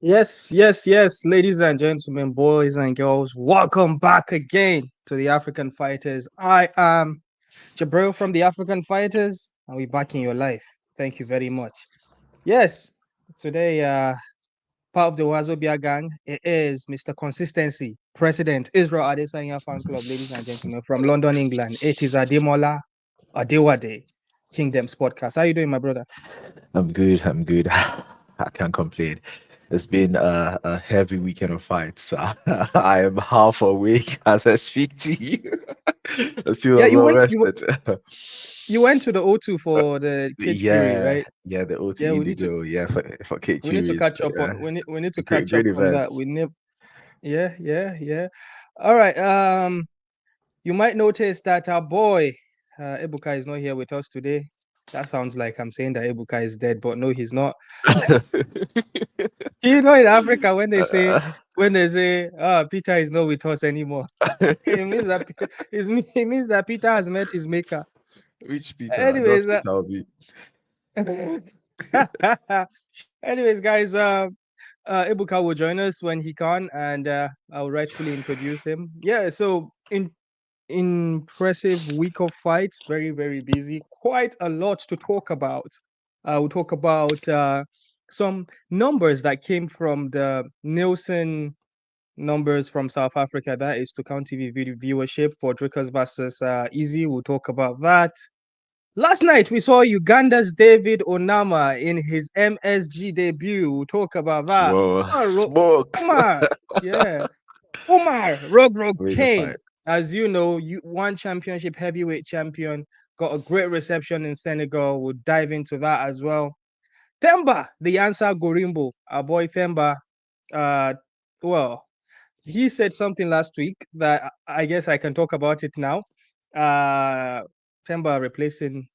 Yes, ladies and gentlemen, boys and girls, welcome back again to the African Fighters. I am Jabril from the African Fighters, and we're back in your life. Thank you very much. Yes, today, part of the Wazobia gang, it is Mr. Consistency, President, Israel Adesanya Fan Club, ladies and gentlemen, from London, England. It is Ademola Adewade, Kingdoms Podcast. How you doing, my brother? I'm good. I'm good. I can't complain. It's been a heavy weekend of fights. I am half awake as I speak to you. I'm Yeah, still not well rested. you went to the O2 for the Cage Fury, Yeah, right? yeah, the O2 Yeah, we need to Indigo. Yeah, for Kate we need to Juries. catch up on we need to Great, catch up great on event. that. Yeah. All right. You might notice that our boy Ebuka is not here with us today. That sounds like I'm saying that Ebuka is dead, but no, he's not. You know, in Africa, when they say, Peter is not with us anymore, it means that it means that Peter has met his maker. Which Peter? Not Anyways, Peter Obi. anyways, guys, Ebuka will join us when he can, and I'll rightfully introduce him. Yeah, so impressive week of fights, very, very busy, quite a lot to talk about. We'll talk about some numbers that came from the Nielsen numbers from South Africa. That is to count TV viewership for Dricus versus Easy. We'll talk about that. Last night we saw Uganda's David Onama in his MSG debut. We'll talk about that. Whoa, Oumar, smokes. Oumar, yeah, Oumar, Roug Amazing came. fight. As you know, you one championship heavyweight champion, got a great reception in Senegal. We'll dive into that as well. Themba, the answer Gorimbo, our boy Themba. Uh, well, he said something last week that I guess I can talk about it now. Uh, Themba replacing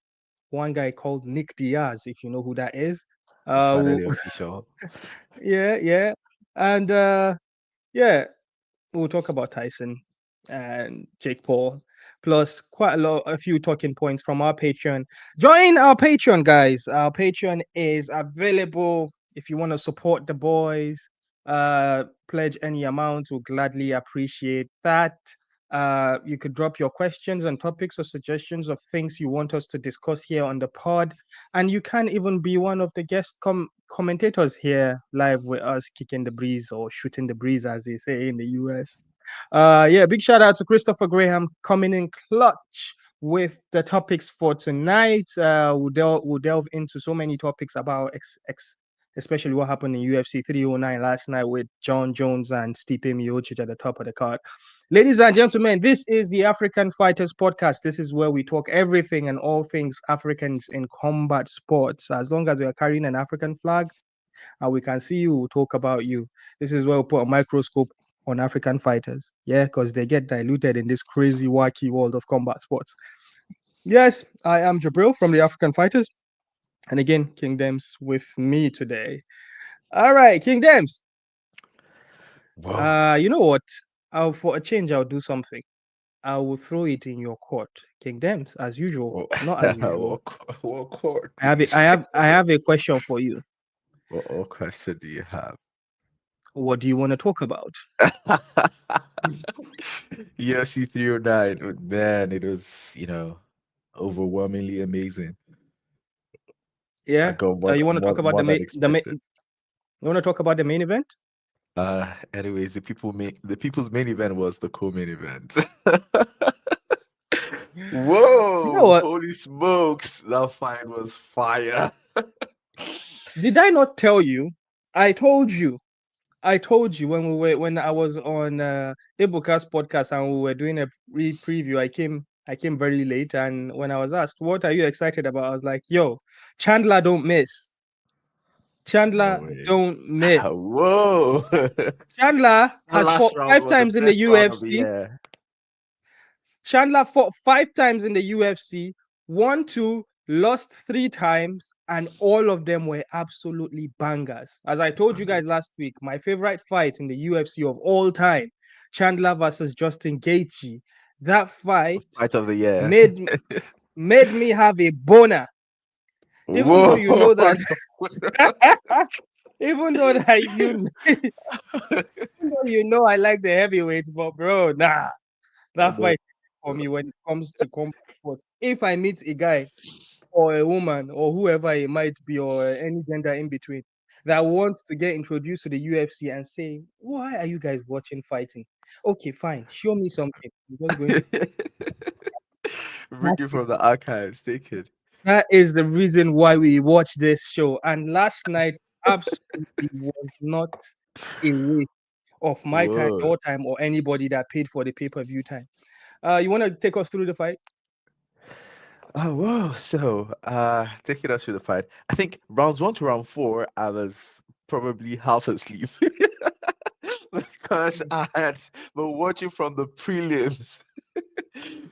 one guy called Nick Diaz, if you know who that is. It's Uh, finally official. yeah. And yeah, we'll talk about Tyson and Jake Paul, plus a few talking points from our Patreon. Join our Patreon, guys. Our Patreon is available if you want to support the boys. Pledge any amount, we'll gladly appreciate that. You could drop your questions and topics or suggestions of things you want us to discuss here on the pod, and you can even be one of the guest commentators here live with us, kicking the breeze or shooting the breeze, as they say in the US. Yeah, big shout out to Christopher Graham coming in clutch with the topics for tonight. We'll delve into so many topics about especially what happened in UFC 309 last night with John Jones and Stipe Miocic at the top of the card. Ladies and gentlemen, this is the African Fighters Podcast. This is where we talk everything and all things Africans in combat sports. As long as we are carrying an African flag and we can see you, we'll talk about you. This is where we put a microscope on African fighters. Yeah, because they get diluted in this crazy, wacky world of combat sports. Yes, I am Jabril from the African Fighters. And again, Kingdoms with me today. All right, Kingdoms. Whoa. You know what? For a change, I'll do something. I will throw it in your court. Kingdoms, as usual. Whoa. Not as usual. What court, I have a, please? I have a question for you. What question do you have? What do you want to talk about? UFC 309, man, it was, overwhelmingly amazing. I Yeah. got more, You want to talk more, about more the than main expected. you want to talk about the main event? Anyways, the people's main event was the co-main event. You know Whoa, what? holy smokes, that fight was fire. Did I not tell you? I told you. I told you when I was on Ibuka's podcast and we were doing a preview. I came very late, and when I was asked what are you excited about, I was like, "Yo, Chandler don't miss. No Chandler way. don't miss. Whoa. Chandler That has last fought round five was the times in the best round of the UFC. year. Chandler fought 5 times in the UFC, won two, lost 3 times, and all of them were absolutely bangers. As I told you guys Bangers. last week, my favorite fight in the UFC of all time, Chandler versus Justin Gaethje. That fight Fight of the year. made made me have a boner, even though Whoa. you know that. Even though that even though I like the heavyweights, but bro, nah, that No. fight for me when it comes to combat sports. If I meet a guy or a woman or whoever it might be or any gender in between that wants to get introduced to the UFC and say, why are you guys watching fighting? Okay, fine, show me something. I'm just going to Bring it from the archives. Take it. that is the reason why we watch this show. And last night absolutely was not a waste of my time, Whoa. your time, or anybody that paid for the pay-per-view time. You want to take us through the fight? Oh, whoa. So, taking us through the fight, I think rounds 1 to round 4, I was probably half asleep because I had been watching from the prelims.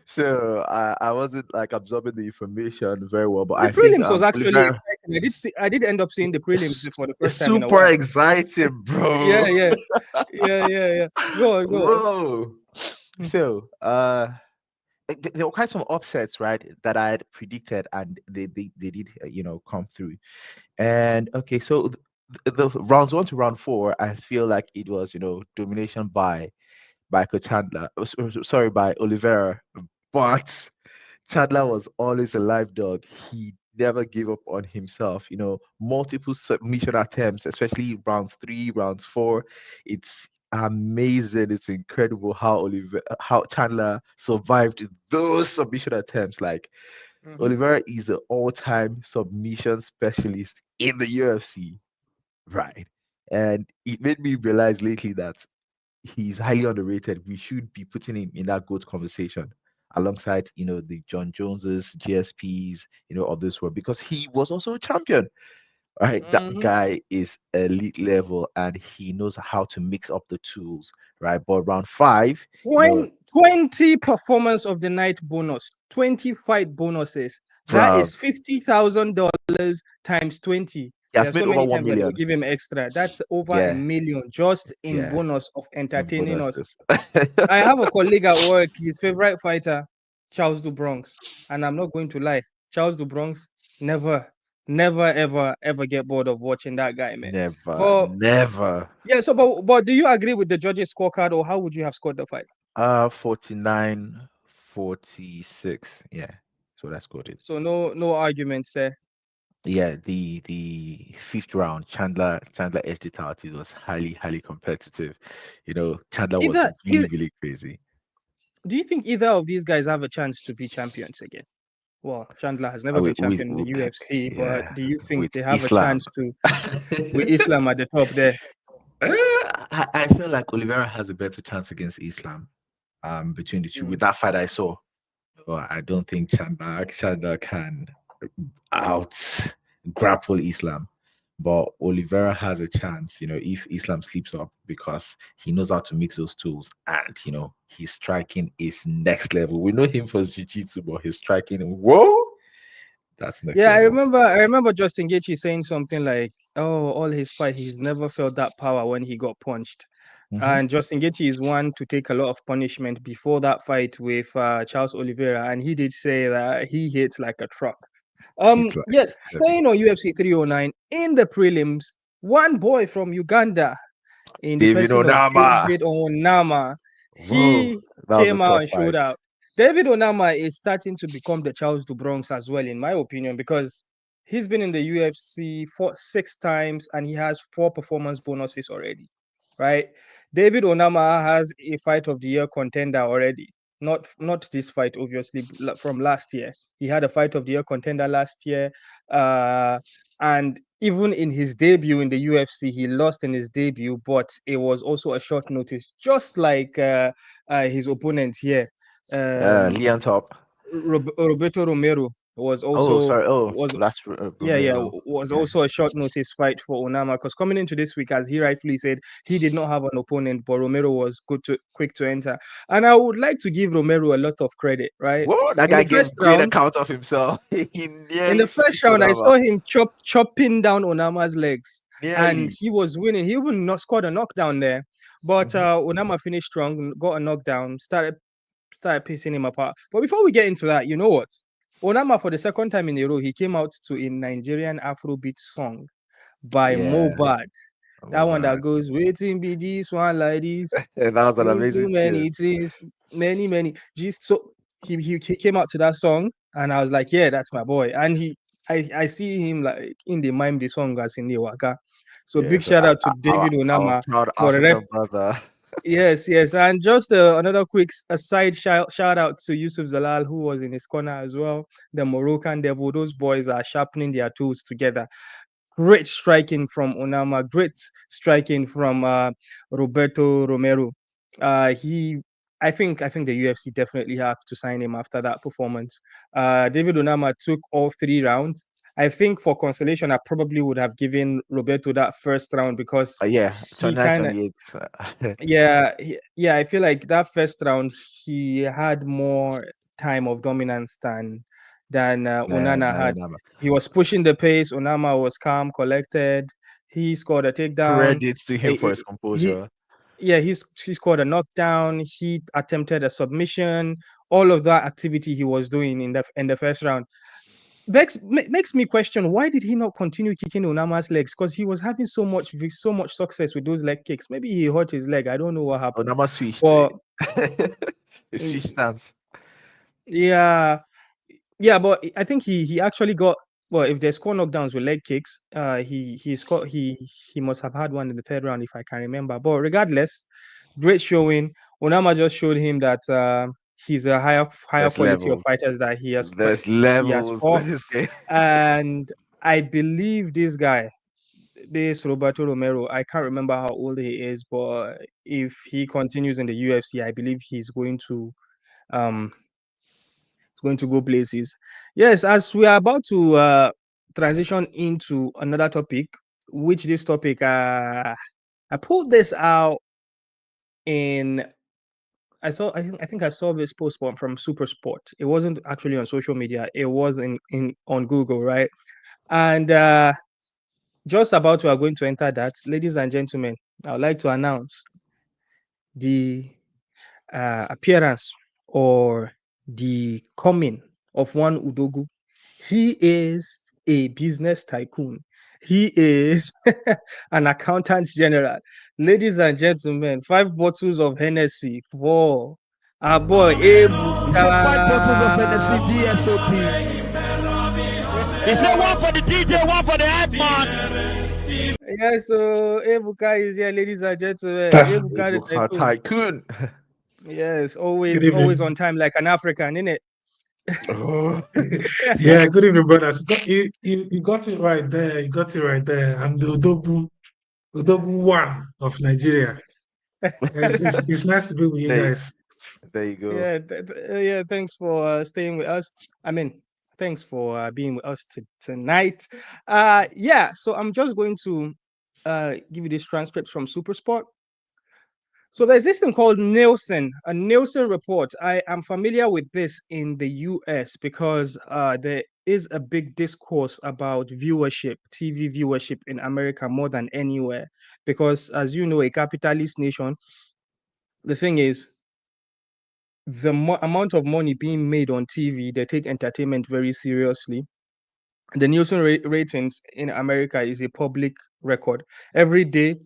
So I wasn't like absorbing the information very well, but The I think prelims was actually Oliver exciting. I did end up seeing the prelims is for the first time in a super while. exciting, Yeah, bro. yeah, yeah. Go on, go on. Whoa. Mm. So there were quite some upsets, right, that I had predicted, and they did, come through. And okay, so the rounds 1 to round 4, I feel like it was, domination by Chandler. Sorry, by Oliveira, but Chandler was always a live dog. He never gave up on himself. Multiple submission attempts, especially rounds 3, rounds 4. It's amazing. It's incredible how Chandler survived those submission attempts. Like, Mhm. Oliveira is the all-time submission specialist in the UFC, right? And it made me realize lately that he's highly underrated. We should be putting him in that GOAT conversation alongside, the John Joneses, GSPs, of this world, because he was also a champion, right? That Mhm. guy is elite level and he knows how to mix up the tools, right? But round 5, 20 performance of the night bonus, 20 fight bonuses. That bruh, is $50,000 times 20. he There has are made so over many 1 times that they will million. give him extra. That's over a Yeah, million just in yeah, bonus of and entertaining us. bonuses. I have a colleague at work, his favorite fighter, Charles Du Bronx. And I'm not going to lie, Charles Du Bronx never, never, ever, ever get bored of watching that guy, man. Never, But never. yeah, so but do you agree with the judges' scorecard or how would you have scored the fight? 49-46. Yeah, so that's good. So no arguments there. Yeah, the fifth round, Chandler edged it out. It was highly competitive. Chandler was Either, really really crazy. do you think either of these guys have a chance to be champions again? Well, Chandler has never We, been we, champion in the we UFC, but yeah, do you think with they have a Islam. chance to with Islam at the top there? I feel like Oliveira has a better chance against Islam. Between the two, with Mm. that fight I saw, but I don't think Chandler can out grapple Islam. But Oliveira has a chance, if Islam sleeps up, because he knows how to mix those tools, and his striking is next level. We know him for his jiu-jitsu, but his striking, whoa, that's next Yeah, I level. remember. I remember Justin Gaethje saying something like, "Oh, all his fight, he's never felt that power when he got punched." Hmm. And Justin Gaethje is one to take a lot of punishment before that fight with Charles Oliveira, and he did say that he hits like a truck. It's like Yes, heavy. staying on UFC 309 in the prelims, one boy from Uganda, in the David person of Onama. David Onama, Whoa, he that was a came out tough and showed fight. out. David Onama is starting to become the Charles Du Bronx as well, in my opinion, because he's been in the UFC 6 times and he has 4 performance bonuses already, right? David Onama has a fight of the year contender already. Not this fight, obviously, from last year. He had a fight of the year contender last year. And even in his debut in the UFC, he lost in his debut, but it was also a short notice, just like his opponent here. Um, Leon Top. Roberto Romero was Oh, also sorry. Oh, was that's yeah, Romero. was Yeah. also a short notice fight for Onama because coming into this week, as he rightfully said, he did not have an opponent, but Romero was quick to enter. And I would like to give Romero a lot of credit, right? Whoa, that In guy the first gave great round, account of himself. He in the nearly first finished round, I Onama. saw him chopping down Onama's legs, and Nearly. he was winning. He even not scored a knockdown there, but Hmm. Onama finished strong, got a knockdown, started pissing him apart. But before we get into that, you know what? Onama, for the second time in a row, he came out to a Nigerian Afrobeat song by Yeah, Mobad. I'm That one that bad. goes, waiting be this one like this. That was an Doing too amazing tune. many things, many. Just so he came out to that song, and I was like, yeah, that's my boy. And I see him like in the mime the song as in the waka. So Yeah, big so shout out to David our Onama proud for the rep. African brother. Yes, and just another quick aside shout out to Yusuf Zalal who was in his corner as well. The Moroccan Devil, those boys are sharpening their tools together. Great striking from Onama, great striking from Roberto Romero. He, I think the UFC definitely have to sign him after that performance. David Onama took all 3 rounds. I think for consolation, I probably would have given Roberto that first round because Yeah, he 29, kind of 28. yeah, I feel like that first round he had more time of dominance than Man, Onana I had. don't know. He was pushing the pace. Onama was calm, collected. He scored a takedown. Credits to him Eh, for eh, his He, composure. yeah, he scored a knockdown. He attempted a submission. All of that activity he was doing in the first round makes me question why did he not continue kicking Onama's legs because he was having so much success with those leg kicks. Maybe he hurt his leg. I don't know what happened. Onama switched. But He mm, switched stance. yeah, yeah, but I think he actually got well. If they score knockdowns with leg kicks, he scored he must have had one in the third round if I can remember. But regardless, great showing. Onama just showed him that he's a higher There's quality of levels. fighters that There's he has levels to fought, this game. and I believe this guy, this Roberto Romero, I can't remember how old he is, but if he continues in the UFC, I believe um he's going to go places. Yes, as we are about to transition into another topic, which this topic I pulled this out in I think I saw this post from Super Sport. It wasn't actually on social media. It was in on Google, right? And just about we are going to enter that, ladies and gentlemen, I would like to announce the appearance or the coming of one Udogu. He is a business tycoon. He is an accountant general. Ladies and gentlemen, 5 bottles of Hennessy for our boy He said 5 bottles of Hennessy Ebuka. VSOP. He said one for the DJ, one for the hype man. Yes, so Ebuka is here, ladies and gentlemen. That's Ebuka the tycoon. Tycoon. Yes, good always on evening. time like an African, innit? Oh. Yeah, good evening, brothers. You got it right there. You got it right there. I'm the Odogu one of Nigeria. It's nice to be with you There, guys. there you go. Yeah. Thanks for staying with us. I mean, thanks for being with us tonight. Yeah. So I'm just going to give you these transcripts from SuperSport. So there's this thing called Nielsen, a Nielsen report. I am familiar with this in the US because there is a big discourse about viewership, TV viewership in America more than anywhere. Because as you know, a capitalist nation, the thing is, the amount of money being made on TV, they take entertainment very seriously. The Nielsen ratings in America is a public record. Every day,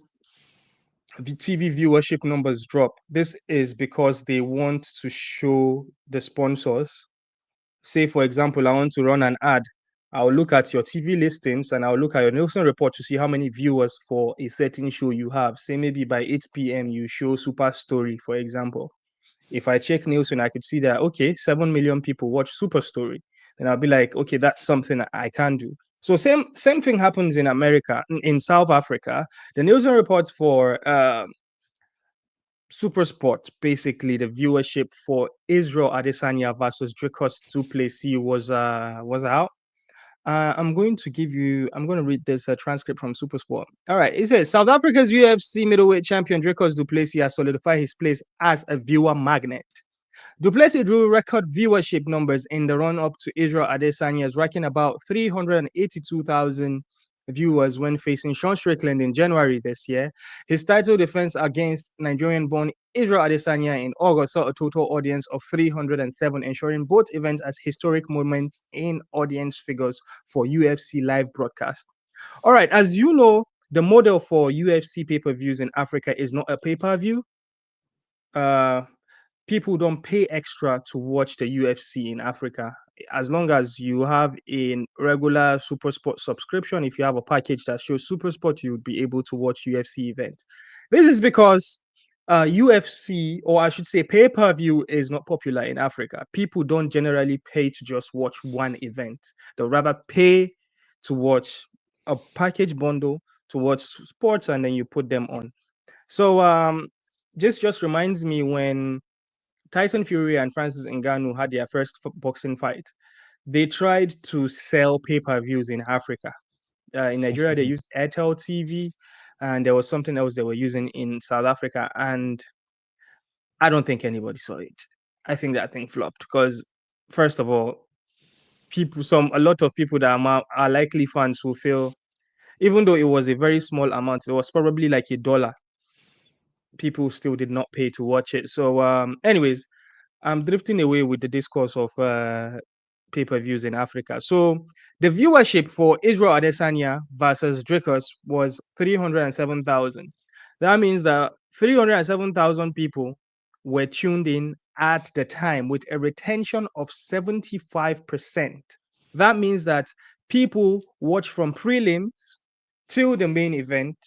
the TV viewership numbers drop. This is because they want to show the sponsors. Say, for example, I want to run an ad. I'll look at your TV listings and I'll look at your Nielsen report to see how many viewers for a certain show you have. Say maybe by 8 p.m. you show Super Story, for example. If I check Nielsen, I could see that okay, 7 million people watch Super Story. Then I'll be like, okay, that's something I can do. So same thing happens in America, in South Africa. The Nielsen reports for Super Sport, basically the viewership for Israel Adesanya versus Dricus Duplessis was out. I'm going to read this transcript from Supersport. All right. It says South Africa's UFC middleweight champion Dricus Duplessis has solidified his place as a viewer magnet. Duplessis drew record viewership numbers in the run-up to Israel Adesanya's, racking about 382,000 viewers when facing Sean Strickland in January this year. His title defense against Nigerian-born Israel Adesanya in August saw a total audience of 307, ensuring both events as historic moments in audience figures for UFC live broadcast. All right, as you know, the model for UFC pay-per-views in Africa is not a pay-per-view. People don't pay extra to watch the UFC in Africa. As long as you have a regular SuperSport subscription, if you have a package that shows SuperSport, you would be able to watch UFC events. This is because UFC, or I should say pay-per-view, is not popular in Africa. People don't generally pay to just watch one event. They'll rather pay to watch a package bundle to watch sports, and then you put them on. So this just reminds me when Tyson Fury and Francis Ngannou had their first boxing fight. They tried to sell pay-per-views in Africa. In Nigeria, they used Airtel TV, and there was something else they were using in South Africa. And I don't think anybody saw it. I think that thing flopped because, first of all, a lot of people that are likely fans who feel, even though it was a very small amount, it was probably like $1. People still did not pay to watch it. So, anyways, I'm drifting away with the discourse of pay-per-views in Africa. So the viewership for Israel Adesanya versus Dricus was 307,000. That means that 307,000 people were tuned in at the time with a retention of 75%. That means that people watch from prelims till the main event.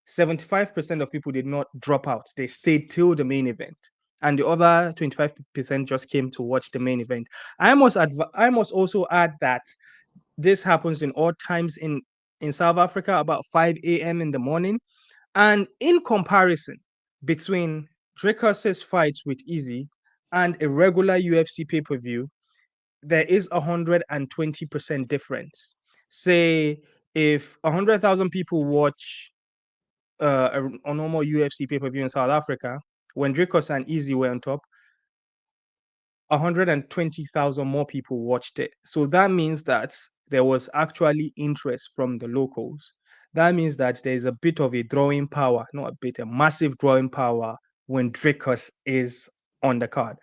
75% of people did not drop out. They stayed till the main event, and the other 25% just came to watch the main event. I must also add that this happens in odd times in South Africa, about 5 a.m. in the morning. And in comparison between Dricus's fights with Easy and a regular UFC pay-per-view, there is 120% difference. Say if 100,000 people watch a normal UFC pay-per-view in South Africa, when Dricus and Easy were on top, 120,000 more people watched it. So that means that there was actually interest from the locals. That means that there's a bit of a drawing power, not a bit, a massive drawing power when Dricus is on the card.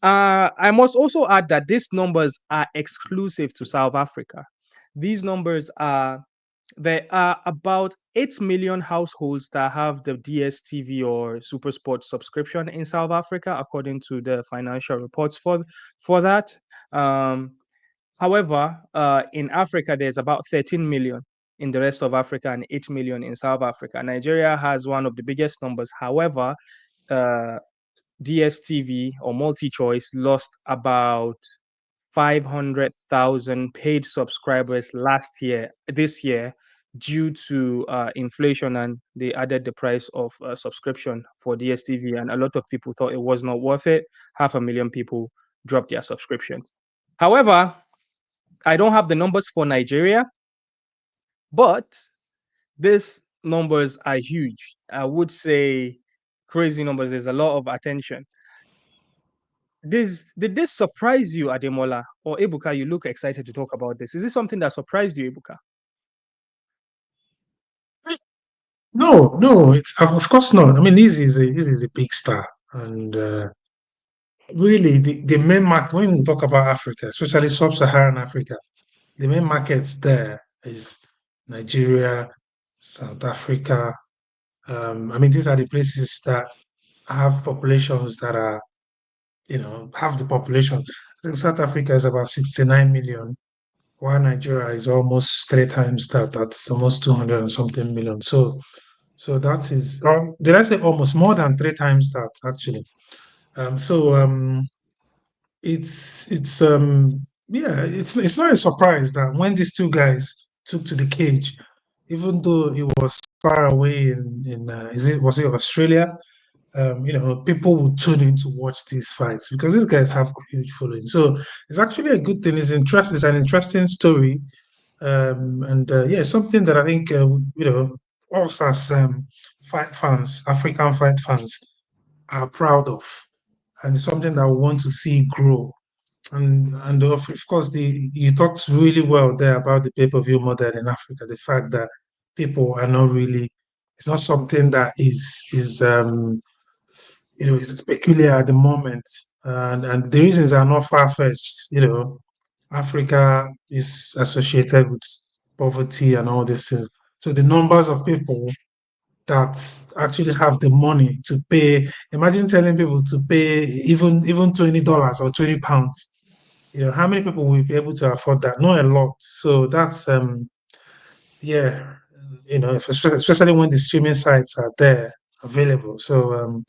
I must also add that these numbers are exclusive to South Africa. These numbers are There are about 8 million households that have the DSTV or SuperSport subscription in South Africa, according to the financial reports for that. However, in Africa, there's about 13 million in the rest of Africa and 8 million in South Africa. Nigeria has one of the biggest numbers. However, DSTV or MultiChoice lost about 500,000 paid subscribers this year, due to inflation, and they added the price of subscription for DSTV, and a lot of people thought it was not worth it. 500,000 people dropped their subscriptions. However, I don't have the numbers for Nigeria, but these numbers are huge. I would say crazy numbers. There's a lot of attention. Did this surprise you, Ademola or Ebuka? You look excited to talk about this. Is this something that surprised you, Ebuka? No, it's of course not. I mean, this is a big star, and really the main market when we talk about Africa, especially sub-Saharan Africa, the main markets there is Nigeria, South Africa. I mean, these are the places that have populations that are, half the population. I think South Africa is about 69 million, while Nigeria is almost three times that. That's almost 200 and something million. So that is, did I say almost more than three times that actually? So it's not a surprise that when these two guys took to the cage, even though it was far away in was it Australia? People would tune in to watch these fights because these guys have a huge following. So it's actually a good thing. It's an interesting story, and yeah, something that I think us as fight fans, African fight fans, are proud of, and it's something that we want to see grow. And of course, you talked really well there about the pay-per-view model in Africa. The fact that people are not really, it's not something that is peculiar at the moment, and the reasons are not far-fetched. Africa is associated with poverty and all these things. to the numbers of people that actually have the money to pay. Imagine telling people to pay even $20 or £20. How many people will be able to afford that? Not a lot. So that's yeah, especially when the streaming sites are there available. So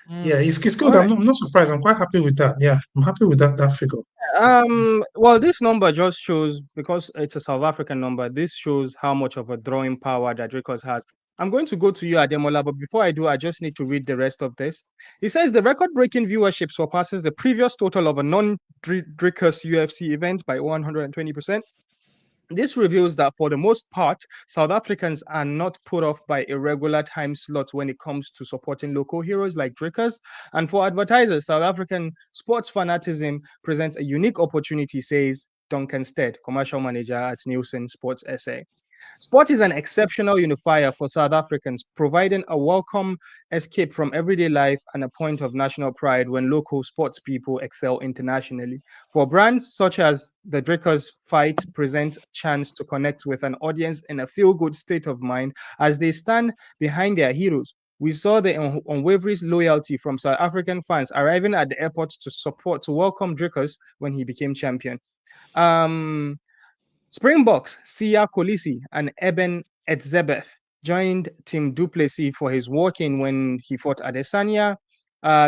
yeah, it's All good. right. I'm not surprised. I'm quite happy with that. Yeah, I'm happy with that figure. Well, this number just shows, because it's a South African number, this shows how much of a drawing power that Dricus has. I'm going to go to you, Ademola, but before I do, I just need to read the rest of this. It says the record-breaking viewership surpasses the previous total of a non-Dricus UFC event by 120%. This reveals that for the most part, South Africans are not put off by irregular time slots when it comes to supporting local heroes like Dricus. And for advertisers, South African sports fanaticism presents a unique opportunity, says Duncan Stead, commercial manager at Nielsen Sports SA. Sport is an exceptional unifier for South Africans, providing a welcome escape from everyday life and a point of national pride when local sports people excel internationally. For brands such as the Dricus fight present a chance to connect with an audience in a feel-good state of mind as they stand behind their heroes. We saw the unwavering loyalty from South African fans arriving at the airport to welcome Dricus when he became champion. Springboks Siya Kolisi and Eben Etzebeth joined Team Duplessis for his walk-in when he fought Adesanya.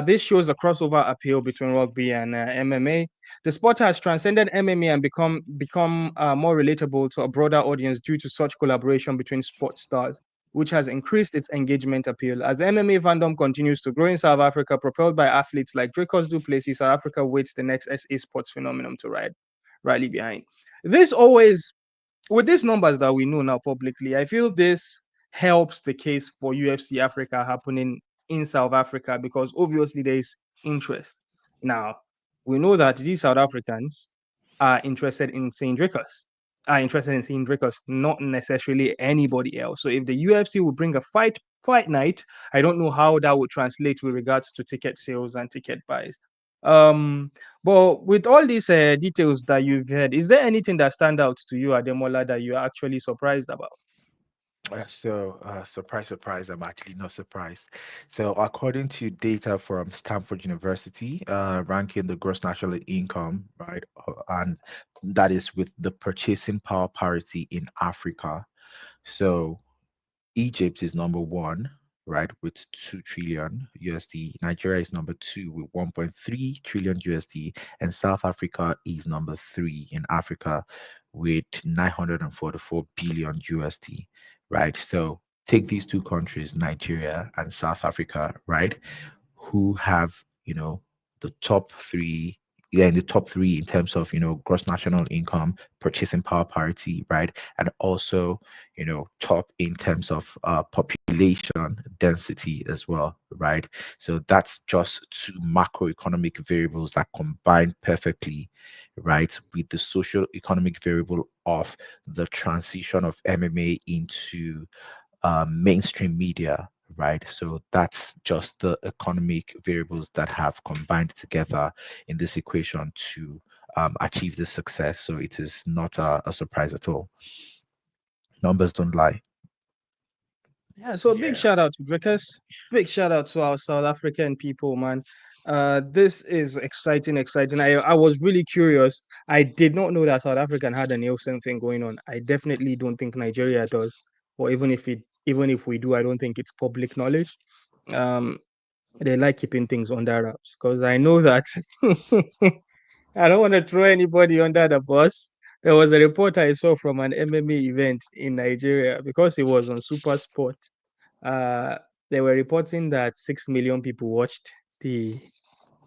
This shows a crossover appeal between rugby and MMA. The sport has transcended MMA and become more relatable to a broader audience due to such collaboration between sports stars, which has increased its engagement appeal. As MMA fandom continues to grow in South Africa, propelled by athletes like Dricus Du Plessis, South Africa waits the next SA sports phenomenon to rally behind. This always, with these numbers that we know now publicly, I feel this helps the case for UFC Africa happening in South Africa because obviously there is interest. Now, we know that these South Africans are interested in seeing Dricus, not necessarily anybody else. So if the UFC would bring a fight night, I don't know how that would translate with regards to ticket sales and ticket buys. But with all these details that you've heard, is there anything that stand out to you, Ademola, that you're actually surprised about? Surprise, surprise, I'm actually not surprised. So, according to data from Stanford University, ranking the gross national income, right, and that is with the purchasing power parity in Africa. So, Egypt is number one, right, with 2 trillion USD. Nigeria is number two with 1.3 trillion USD. And South Africa is number three in Africa with 944 billion USD, right? So take these two countries, Nigeria and South Africa, right, who have, the top three, yeah, in the top three in terms of, gross national income, purchasing power parity, right? And also, top in terms of population density as well, right? So that's just two macroeconomic variables that combine perfectly, right, with the social economic variable of the transition of MMA into mainstream media, right? So that's just the economic variables that have combined together in this equation to achieve this success. So it is not a surprise at all. Numbers don't lie. Yeah, so big Yeah. shout out to Dricus. Big shout out to our South African people, man. This is exciting. I was really curious. I did not know that South African had a Nielsen thing going on. I definitely don't think Nigeria does. Or even if we do, I don't think it's public knowledge. Um, they like keeping things under wraps because I know that I don't want to throw anybody under the bus. There was a report I saw from an MMA event in Nigeria because it was on Super Sport. Uh, they were reporting that 6 million people watched the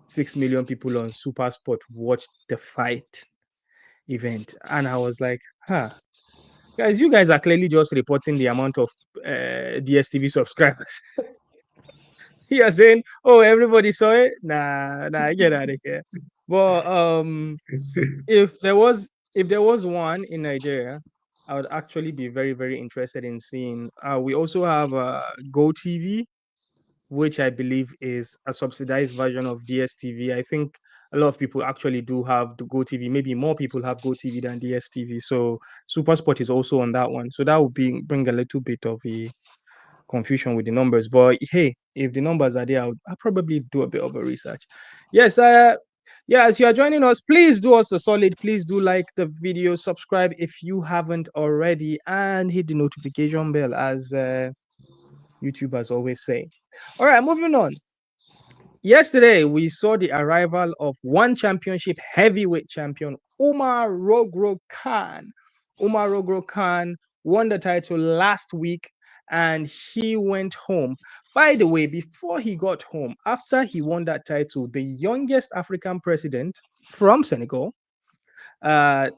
6 million people on Super Sport watched the fight event, and I was like, "Huh, guys, you guys are clearly just reporting the amount of DSTV subscribers." You're saying, "Oh, everybody saw it." Nah, get out of here. But if there was one in Nigeria, I would actually be very, very interested in seeing. We also have Go TV, which I believe is a subsidized version of DSTV. I think a lot of people actually do have the Go TV. Maybe more people have Go TV than DSTV. So Super Sport is also on that one. So that would bring a little bit of a confusion with the numbers. But hey, if the numbers are there, I'll probably do a bit of a research. Yes, yeah, as you are joining us, please do us a solid. Please do like the video, subscribe if you haven't already, and hit the notification bell, as YouTubers always say. All right, moving on. Yesterday, we saw the arrival of one championship heavyweight champion, Roug Khan. Roug Khan won the title last week and he went home. By the way, before he got home, after he won that title, the youngest African president from Senegal uh,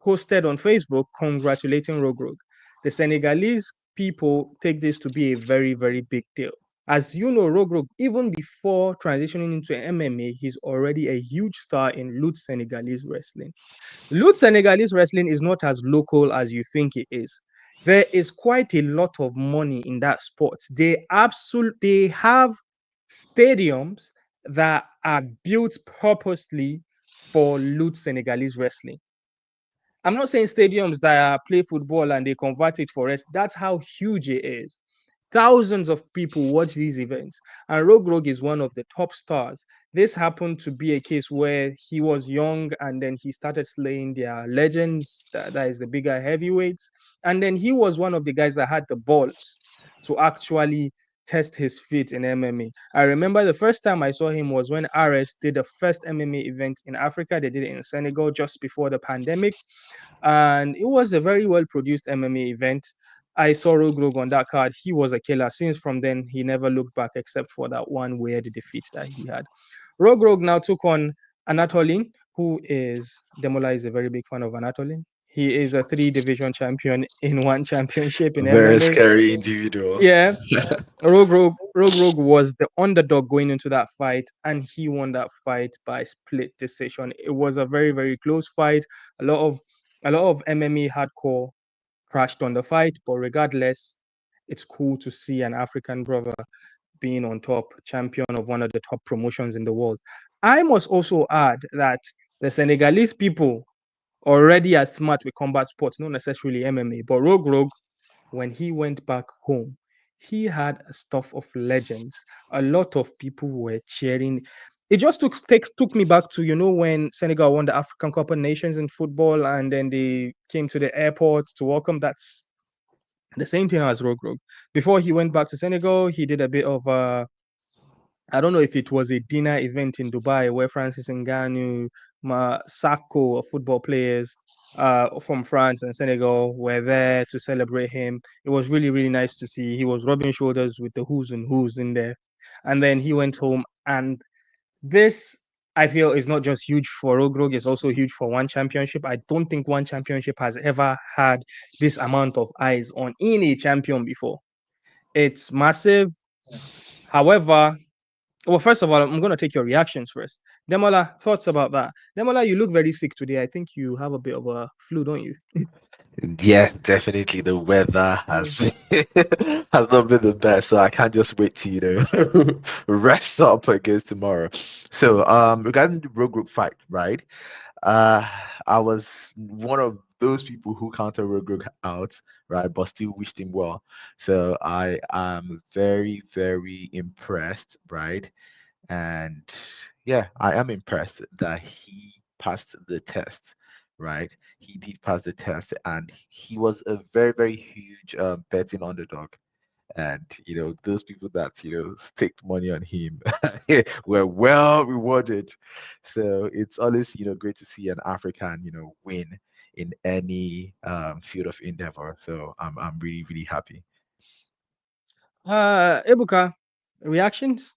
posted on Facebook congratulating Roug. The Senegalese people take this to be a very, very big deal. As you know, Roug, even before transitioning into MMA, he's already a huge star in Lutte Senegalese wrestling. Lutte Senegalese wrestling is not as local as you think it is. There is quite a lot of money in that sport. They have stadiums that are built purposely for Lutte Senegalese wrestling. I'm not saying stadiums that play football and they convert it for rest. That's how huge it is. Thousands of people watch these events, and Roug is one of the top stars. This happened to be a case where he was young and then he started slaying their legends, that is the bigger heavyweights. And then he was one of the guys that had the balls to actually test his feet in MMA. I remember the first time I saw him was when RS did the first MMA event in Africa. They did it in Senegal just before the pandemic, and it was a very well produced MMA event. I saw Roug on that card. He was a killer. Since from then, he never looked back except for that one weird defeat that he had. Roug now took on Anatolin, who is Demola is a very big fan of Anatolin. He is a 3 division champion in one championship in Very MMA. scary individual. Yeah, Roug was the underdog going into that fight, and he won that fight by split decision. It was a very, very close fight. A lot of MMA hardcore crashed on the fight, but regardless, it's cool to see an African brother being on top, champion of one of the top promotions in the world. I must also add that the Senegalese people already are smart with combat sports, not necessarily MMA, but Roug, when he went back home, he had a stuff of legends. A lot of people were cheering. It just took me back to, when Senegal won the African Cup of Nations in football and then they came to the airport to welcome. That's the same thing as Roug. Before he went back to Senegal, he did a bit of I don't know if it was a dinner event in Dubai where Francis Ngannou, Sako, football players from France and Senegal were there to celebrate him. It was really, really nice to see. He was rubbing shoulders with the who's and who's in there. And then he went home. And this, I feel, is not just huge for Roug, it's also huge for one championship. I don't think one championship has ever had this amount of eyes on any champion before. It's massive. However, well, first of all, I'm going to take your reactions first. Demola, thoughts about that? Demola, you look very sick today. I think you have a bit of a flu, don't you? Yeah, definitely the weather has been has not been the best, so I can't just wait to, rest up against tomorrow. So, regarding the road group fight, right? I was one of those people who counted Rogue out, right, but still wished him well. So I am very, very impressed, right? And yeah, I am impressed that he passed the test, right? He did pass the test, and he was a very, very huge betting underdog. And those people that staked money on him were well rewarded. So it's always great to see an African win in any field of endeavor. So I'm really, really happy. Ebuka, reactions?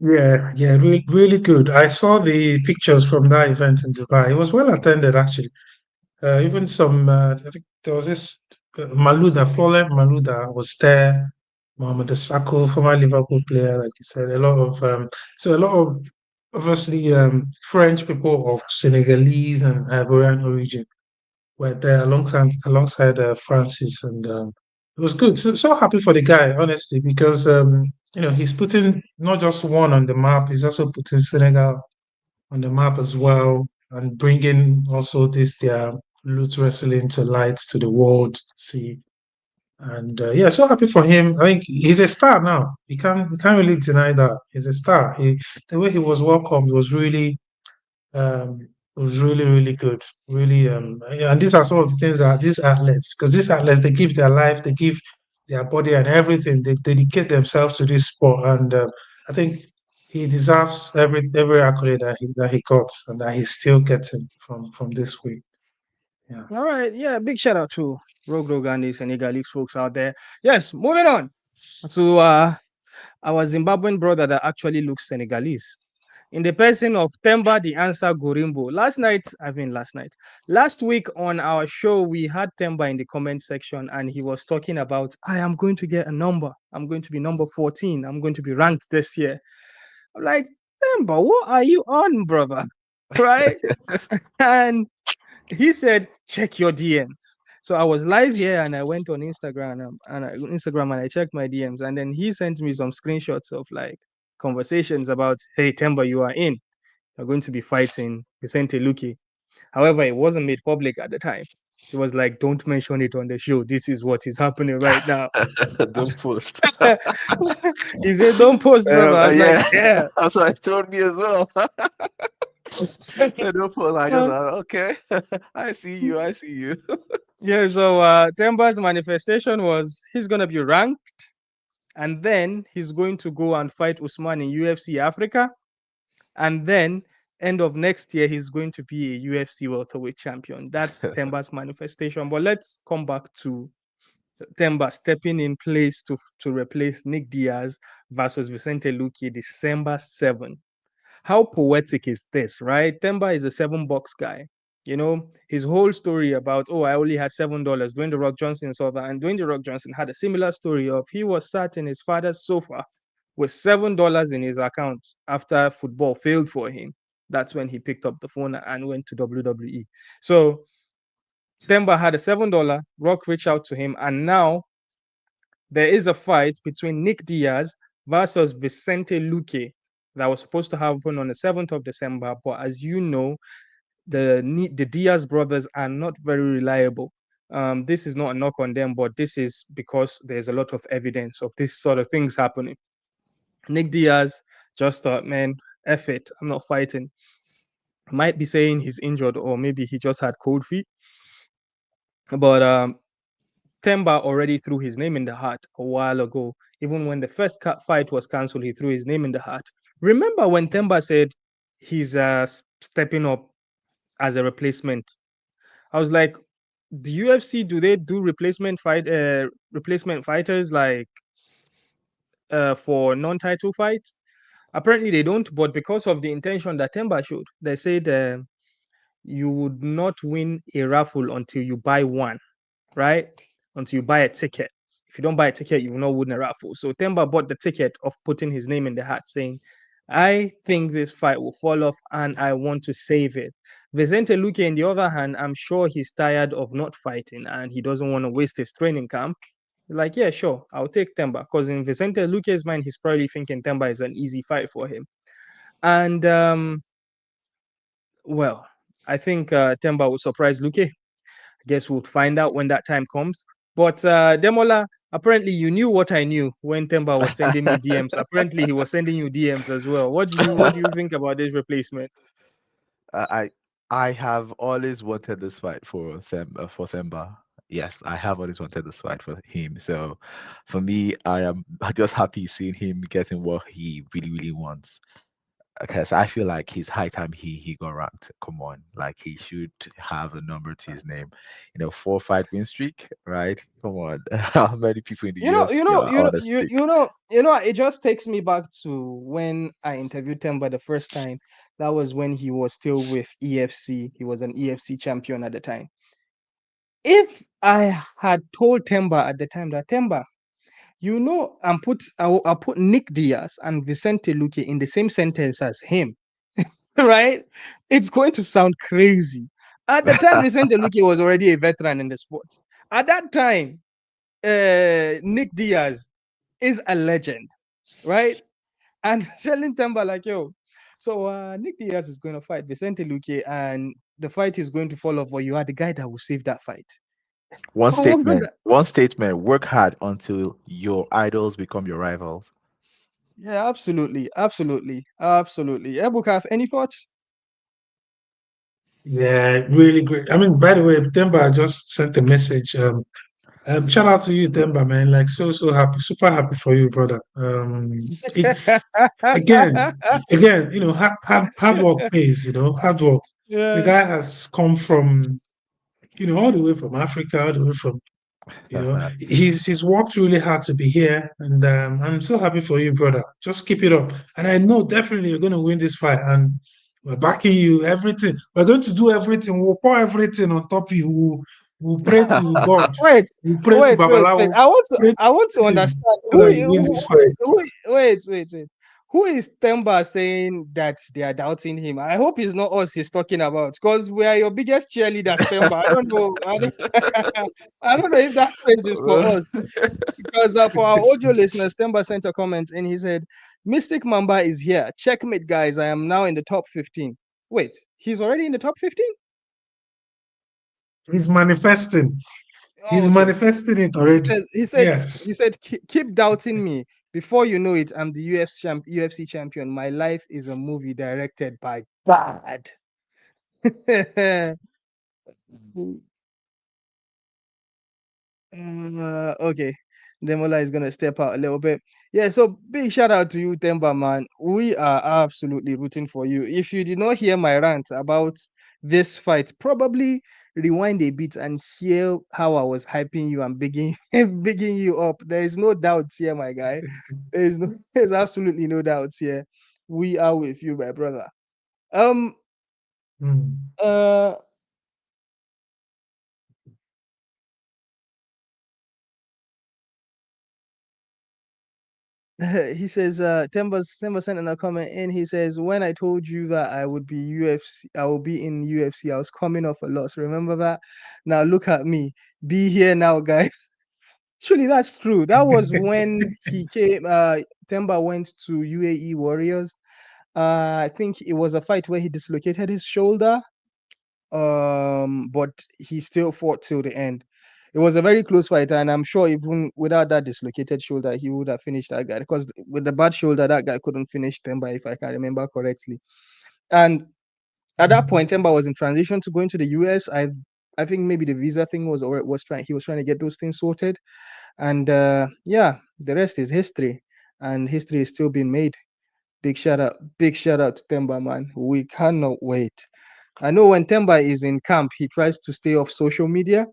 Yeah, really, really good. I saw the pictures from that event in Dubai. It was well attended, actually. Even some, I think there was this Malouda, Florent Malouda was there. Mohamed Sako, former Liverpool player, like you said, a lot of obviously French people of Senegalese and Ivorian origin were there alongside Francis, and it was good. So happy for the guy, honestly, because he's putting not just one on the map, he's also putting Senegal on the map as well, and bringing also this their loot wrestling to light to the world. See, and yeah, so happy for him. I think he's a star now. You can't really deny that he's a star. The way he was welcomed um, was really good. Really, and these are some of the things that these athletes, because these athletes they give their life, they give their body and everything. They dedicate themselves to this sport, and I think he deserves every accolade that he got and that he's still getting from this week. Yeah. All right, yeah, big shout out to Rogue and the Senegalese folks out there. Yes, moving on to our Zimbabwean brother that actually looks Senegalese. In the person of Themba the Answer Gorimbo. Last week on our show, we had Themba in the comment section and he was talking about, I am going to get a number. I'm going to be number 14. I'm going to be ranked this year. I'm like, Themba, what are you on, brother? Right? And he said, check your DMs. So I was live here and I went on Instagram and I checked my DMs. And then he sent me some screenshots of like conversations about, hey, Themba, you are in. You're going to be fighting Vicente Luque. However, it wasn't made public at the time. It was like, don't mention it on the show. This is what is happening right now. Don't post. He said, don't post, brother. I was like, Yeah, yeah. that's what he told me as well. So don't post. I just So, okay. I see you. I see you. yeah, so Themba's manifestation was he's going to be ranked and then he's going to go and fight Usman in UFC Africa. And then end of next year, he's going to be a UFC welterweight champion. That's Themba's manifestation. But let's come back to Themba stepping in place to replace Nick Diaz versus Vicente Luque December 7th. How poetic is this, right? Themba is a $7 guy. You know, his whole story about, oh, I only had $7. Dwayne The Rock Johnson saw that. And Dwayne The Rock Johnson had a similar story of he was sat in his father's sofa with $7 in his account after football failed for him. That's when he picked up the phone and went to WWE. So Themba had a $7. Rock reached out to him, and now there is a fight between Nick Diaz versus Vicente Luque that was supposed to happen on the 7th of December. But as you know, the Diaz brothers are not very reliable. This is not a knock on them, but this is because there's a lot of evidence of this sort of things happening. Nick Diaz just thought, man, F it, I'm not fighting. Might be saying he's injured or maybe he just had cold feet. But Themba already threw his name in the hat a while ago. Even when the first fight was cancelled, he threw his name in the hat. Remember when Themba said he's stepping up as a replacement? I was like, the UFC, do they do replacement fighters like for non-title fights? Apparently they don't, but because of the intention that Themba showed, they said you would not win a raffle until you buy one, right? Until you buy a ticket. If you don't buy a ticket, you will not win a raffle. So Themba bought the ticket of putting his name in the hat, saying, I think this fight will fall off and I want to save it. Vicente Luque, on the other hand, I'm sure he's tired of not fighting and he doesn't want to waste his training camp. He's like, yeah, sure, I'll take Themba. Because in Vicente Luque's mind, he's probably thinking Themba is an easy fight for him. And well, I think Themba will surprise Luque. I guess we'll find out when that time comes. But Demola, apparently you knew what I knew when Themba was sending me DMs. Apparently he was sending you DMs as well. What do you think about this replacement? I I have always wanted this fight for Themba. Yes, I have always wanted this fight for him. So for me, I am just happy seeing him getting what he really wants. Because I feel like his high time he got ranked. Come on, like he should have a number to his name. 4 fight win streak, right? Come on, how many people in the You know, you UFC know, are you know, on a you, streak? you know, you know, it just takes me back to when I interviewed Themba the first time. That was when he was still with EFC. He was an EFC champion at the time. If I had told Themba at the time that Themba, I'll put Nick Diaz and Vicente Luque in the same sentence as him, right? It's going to sound crazy. At the time, Vicente Luque was already a veteran in the sport. At that time, Nick Diaz is a legend, right? And telling Themba like, yo, So Nick Diaz is going to fight Vicente Luque, and the fight is going to fall off. But you are the guy that will save that fight. One Oh, statement. One statement. Work hard until your idols become your rivals. yeah, absolutely, absolutely, absolutely. Ebukaf, any thoughts? Yeah, really great. I mean, by the way, Themba just sent a message. Shout out to you, Themba, man. Like so happy, super happy for you, brother. It's again, hard work pays. Hard work. The Yeah. guy has come from, all the way from Africa, all the way from, he's worked really hard to be here, and I'm so happy for you, brother. Just keep it up, and I know definitely you're going to win this fight, and we're backing you. Everything we're going to do, everything. We'll pour everything on top of you. We'll pray to God. Wait, We'll pray to wait. Babalawo. I want to Everything understand so that you win this fight. wait. Who is Themba saying that they are doubting him? I hope it's not us he's talking about, because we are your biggest cheerleaders, Themba. I don't know. I don't know if that phrase is for us. Because for our audio listeners, Themba sent a comment and he said, Mystic Mamba is here. Checkmate, guys. I am now in the top 15. Wait, he's already in the top 15? He's manifesting. Oh, He's okay. manifesting it already. He said, Yes. keep doubting me. Before you know it, I'm the UFC champion. My life is a movie directed by God. Okay. Demola is gonna step out a little bit. Yeah, so big shout out to you, Themba, man. We are absolutely rooting for you. If you did not hear my rant about this fight, probably rewind a bit and hear how I was hyping you and bigging bigging you up. There is no doubts here, my guy. There's absolutely no doubts here. We are with you, my brother. Um uh he says Themba sent in a comment in. He says, when I told you that I would be UFC, I will be in UFC, I was coming off a loss. Remember that? Now look at me. Be here now, guys. Actually, that's true. That was when he came Themba went to UAE Warriors. I think it was a fight where he dislocated his shoulder. But he still fought till the end. It was a very close fight, and I'm sure even without that dislocated shoulder, he would have finished that guy. Because with the bad shoulder, that guy couldn't finish Themba, if I can remember correctly. And at that point, Themba was in transition to going to the US. I think maybe the visa thing he was trying to get those things sorted. And yeah, the rest is history, and history is still being made. Big shout out to Themba, man. We cannot wait. I know when Themba is in camp, he tries to stay off social media,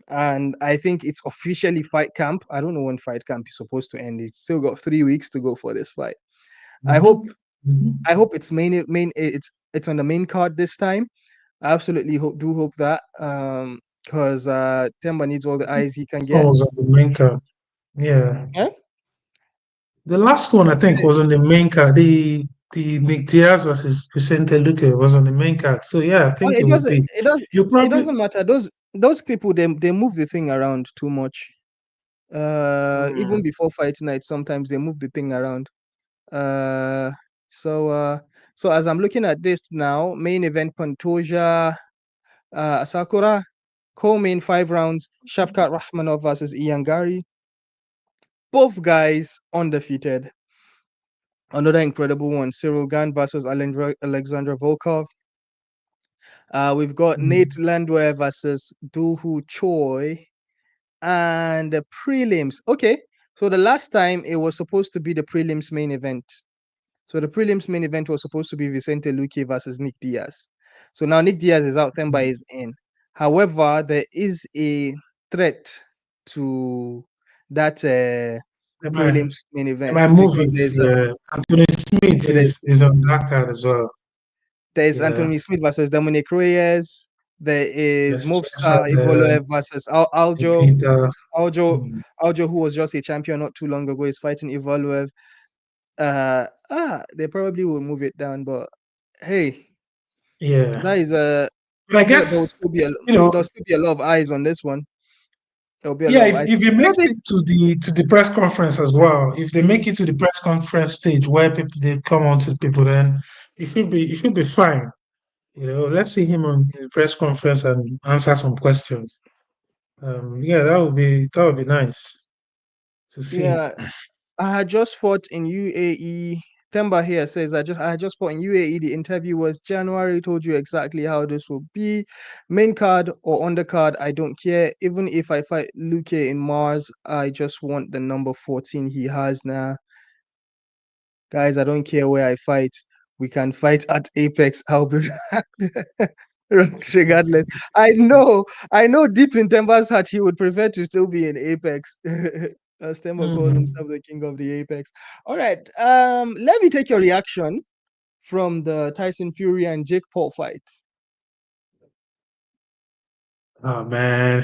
and I think it's officially fight camp. I don't know when fight camp is supposed to end. It's still got 3 weeks to go for this fight. I hope it's it's on the main card this time. I absolutely hope that because Themba needs all the eyes he can get. Was on the main card. Yeah. Yeah? The last one I think was on the main card. The Nick Diaz versus Vicente Luque was on the main card. So yeah, I Well, think it will be. You it probably doesn't matter. Those people they move the thing around too much. Even before fight night, sometimes they move the thing around. Uh, so so as I'm looking at this now, main event Pantoja, Sakura, co-main 5 rounds, Shavkat Rahmanov versus Ian Garry. Both guys undefeated. Another incredible one, Cyril Gane versus Alexander Volkov. We've got Nate Landwehr versus Duhu Choi. And the prelims. Okay, so the last time it was supposed to be the prelims main event. So the prelims main event was supposed to be Vicente Luque versus Nick Diaz. So now Nick Diaz is out, Themba is in. However, there is a threat to that prelims main event my movie, because Anthony Smith there's is on that card as well. there's Yeah. Anthony Smith versus Dominic Reyes. There is Yes, Movsar Evoloev versus Aljo. Nikita. Aljo, who was just a champion not too long ago, is fighting Evoloev. They probably will move it down, but hey, Yeah. that is But I there will guess, still be there'll still be a lot of eyes on this one. There'll be a lot of eyes. if it makes it to the press conference as well, if they make it to the press conference stage where people they come on to people, then He should be fine. Let's see him on the press conference and answer some questions. Yeah, that would be nice to see. Yeah, I had just fought in UAE. Themba here says I just fought in UAE. The interview was January. Told you exactly how this will be. Main card or undercard, I don't care. Even if I fight Luque in Mars, I just want the number 14 he has now. Guys, I don't care where I fight. We can fight at Apex. I'll be regardless. I know deep in Themba's heart he would prefer to still be in Apex. As Themba calls Mhm. himself the king of the Apex. All right. Let me take your reaction from the Tyson Fury and Jake Paul fight. Oh man,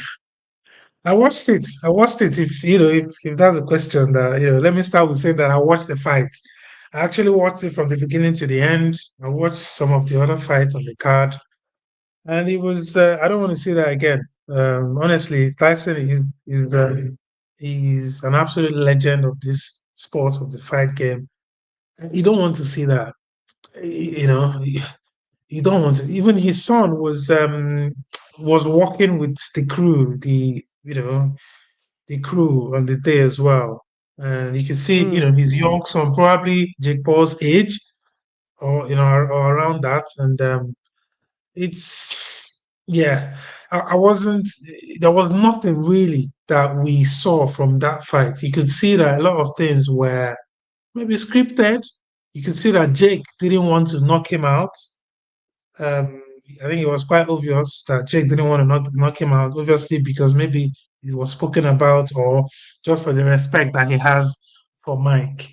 I watched it. I watched it. If that's a question, let me start with saying that I watched the fight. I actually watched it from the beginning to the end. I watched some of the other fights on the card, and it was. I don't want to see that again. Honestly, Tyson is an absolute legend of this sport of the fight game. And you don't want to see that. You know, you don't want to. Even his son was working with the crew. The crew on the day as well. And you can see, Mm, his young son, probably Jake Paul's age, or around that. And it's, yeah, I wasn't, there was nothing really that we saw from that fight. You could see that a lot of things were maybe scripted. You could see that Jake didn't want to knock him out. um, I think it was quite obvious that Jake didn't want to knock him out, obviously, because maybe it was spoken about or just for the respect that he has for Mike.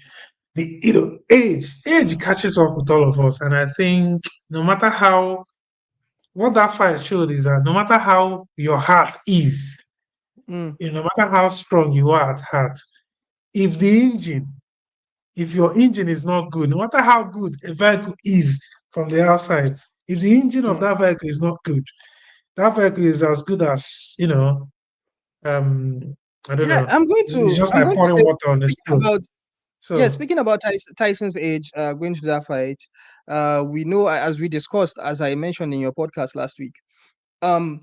Age catches up with all of us. And I think no matter how, what that fight showed is that no matter how your heart is, mm, no matter how strong you are at heart, if the engine, if your engine is not good, no matter how good a vehicle is from the outside, if the engine of mm. that vehicle is not good, that vehicle is as good as, um, I don't Yeah, know. It's just I'm like going to pouring say water on the speaking stove. about yeah, So, speaking about Tyson's age, going to that fight, we know as we discussed, as I mentioned in your podcast last week, um,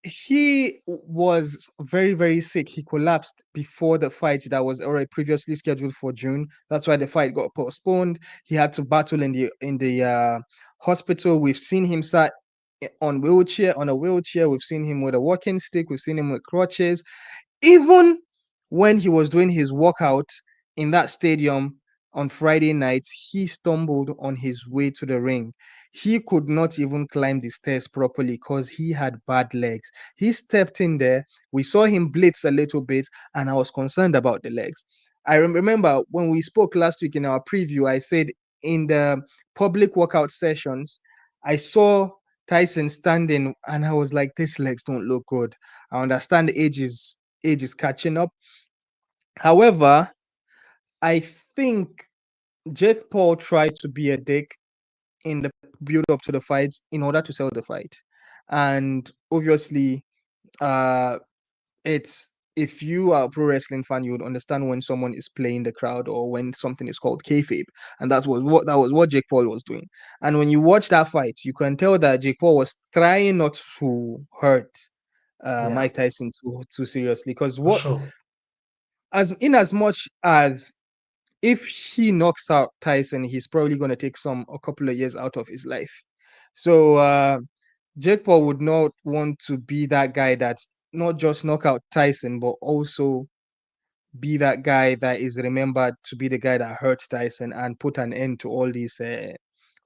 he was very, very sick. He collapsed before the fight that was already previously scheduled for June. That's why the fight got postponed. He had to battle in the hospital. We've seen him sat on a wheelchair. We've seen him with a walking stick. We've seen him with crutches. Even when he was doing his workout in that stadium on Friday night, he stumbled on his way to the ring. He could not even climb the stairs properly because he had bad legs. He stepped in there. We saw him blitz a little bit, and I was concerned about the legs. I remember when we spoke last week in our preview, I said in the public workout sessions, I saw Tyson standing, and I was like, "These legs don't look good." I understand age is catching up. However, I think Jake Paul tried to be a dick in the build up to the fight in order to sell the fight. And obviously, uh it's if you are a pro wrestling fan, you would understand when someone is playing the crowd or when something is called kayfabe, and that was what Jake Paul was doing. And when you watch that fight, you can tell that Jake Paul was trying not to hurt Yeah. Mike Tyson too seriously, because for what sure. as much as if he knocks out Tyson, he's probably going to take a couple of years out of his life. So Jake Paul would not want to be that guy that's not just knock out Tyson, but also be that guy that is remembered to be the guy that hurt Tyson and put an end to all these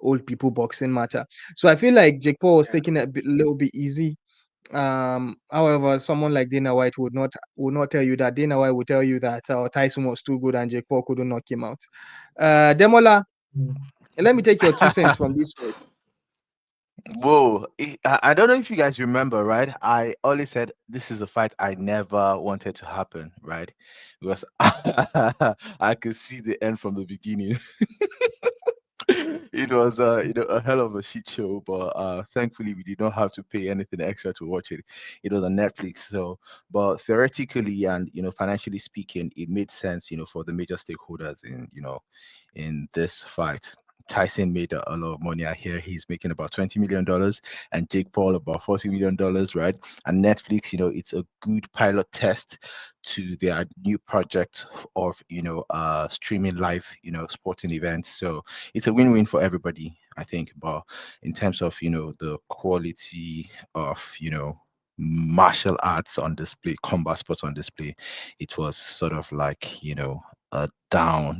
old people boxing matter. So I feel like Jake Paul was Yeah. taking it a little bit easy. However, someone like Dana White would not tell you that. Dana White would tell you that Tyson was too good and Jake Paul couldn't knock him out. Demola, Mm. let me take your 2 cents from this fight. Whoa. I don't know if you guys remember, right? I always said this is a fight I never wanted to happen, right? Because I could see the end from the beginning. It was a hell of a shit show, but thankfully we did not have to pay anything extra to watch it. It was on Netflix. So but theoretically and financially speaking, it made sense, for the major stakeholders in this fight. Tyson made a lot of money. I hear he's making about $20 million, and Jake Paul about $40 million, right? And Netflix, it's a good pilot test to their new project of streaming live sporting events. So it's a win-win for everybody, I think. But in terms of the quality of martial arts on display, combat sports on display, it was sort of like down.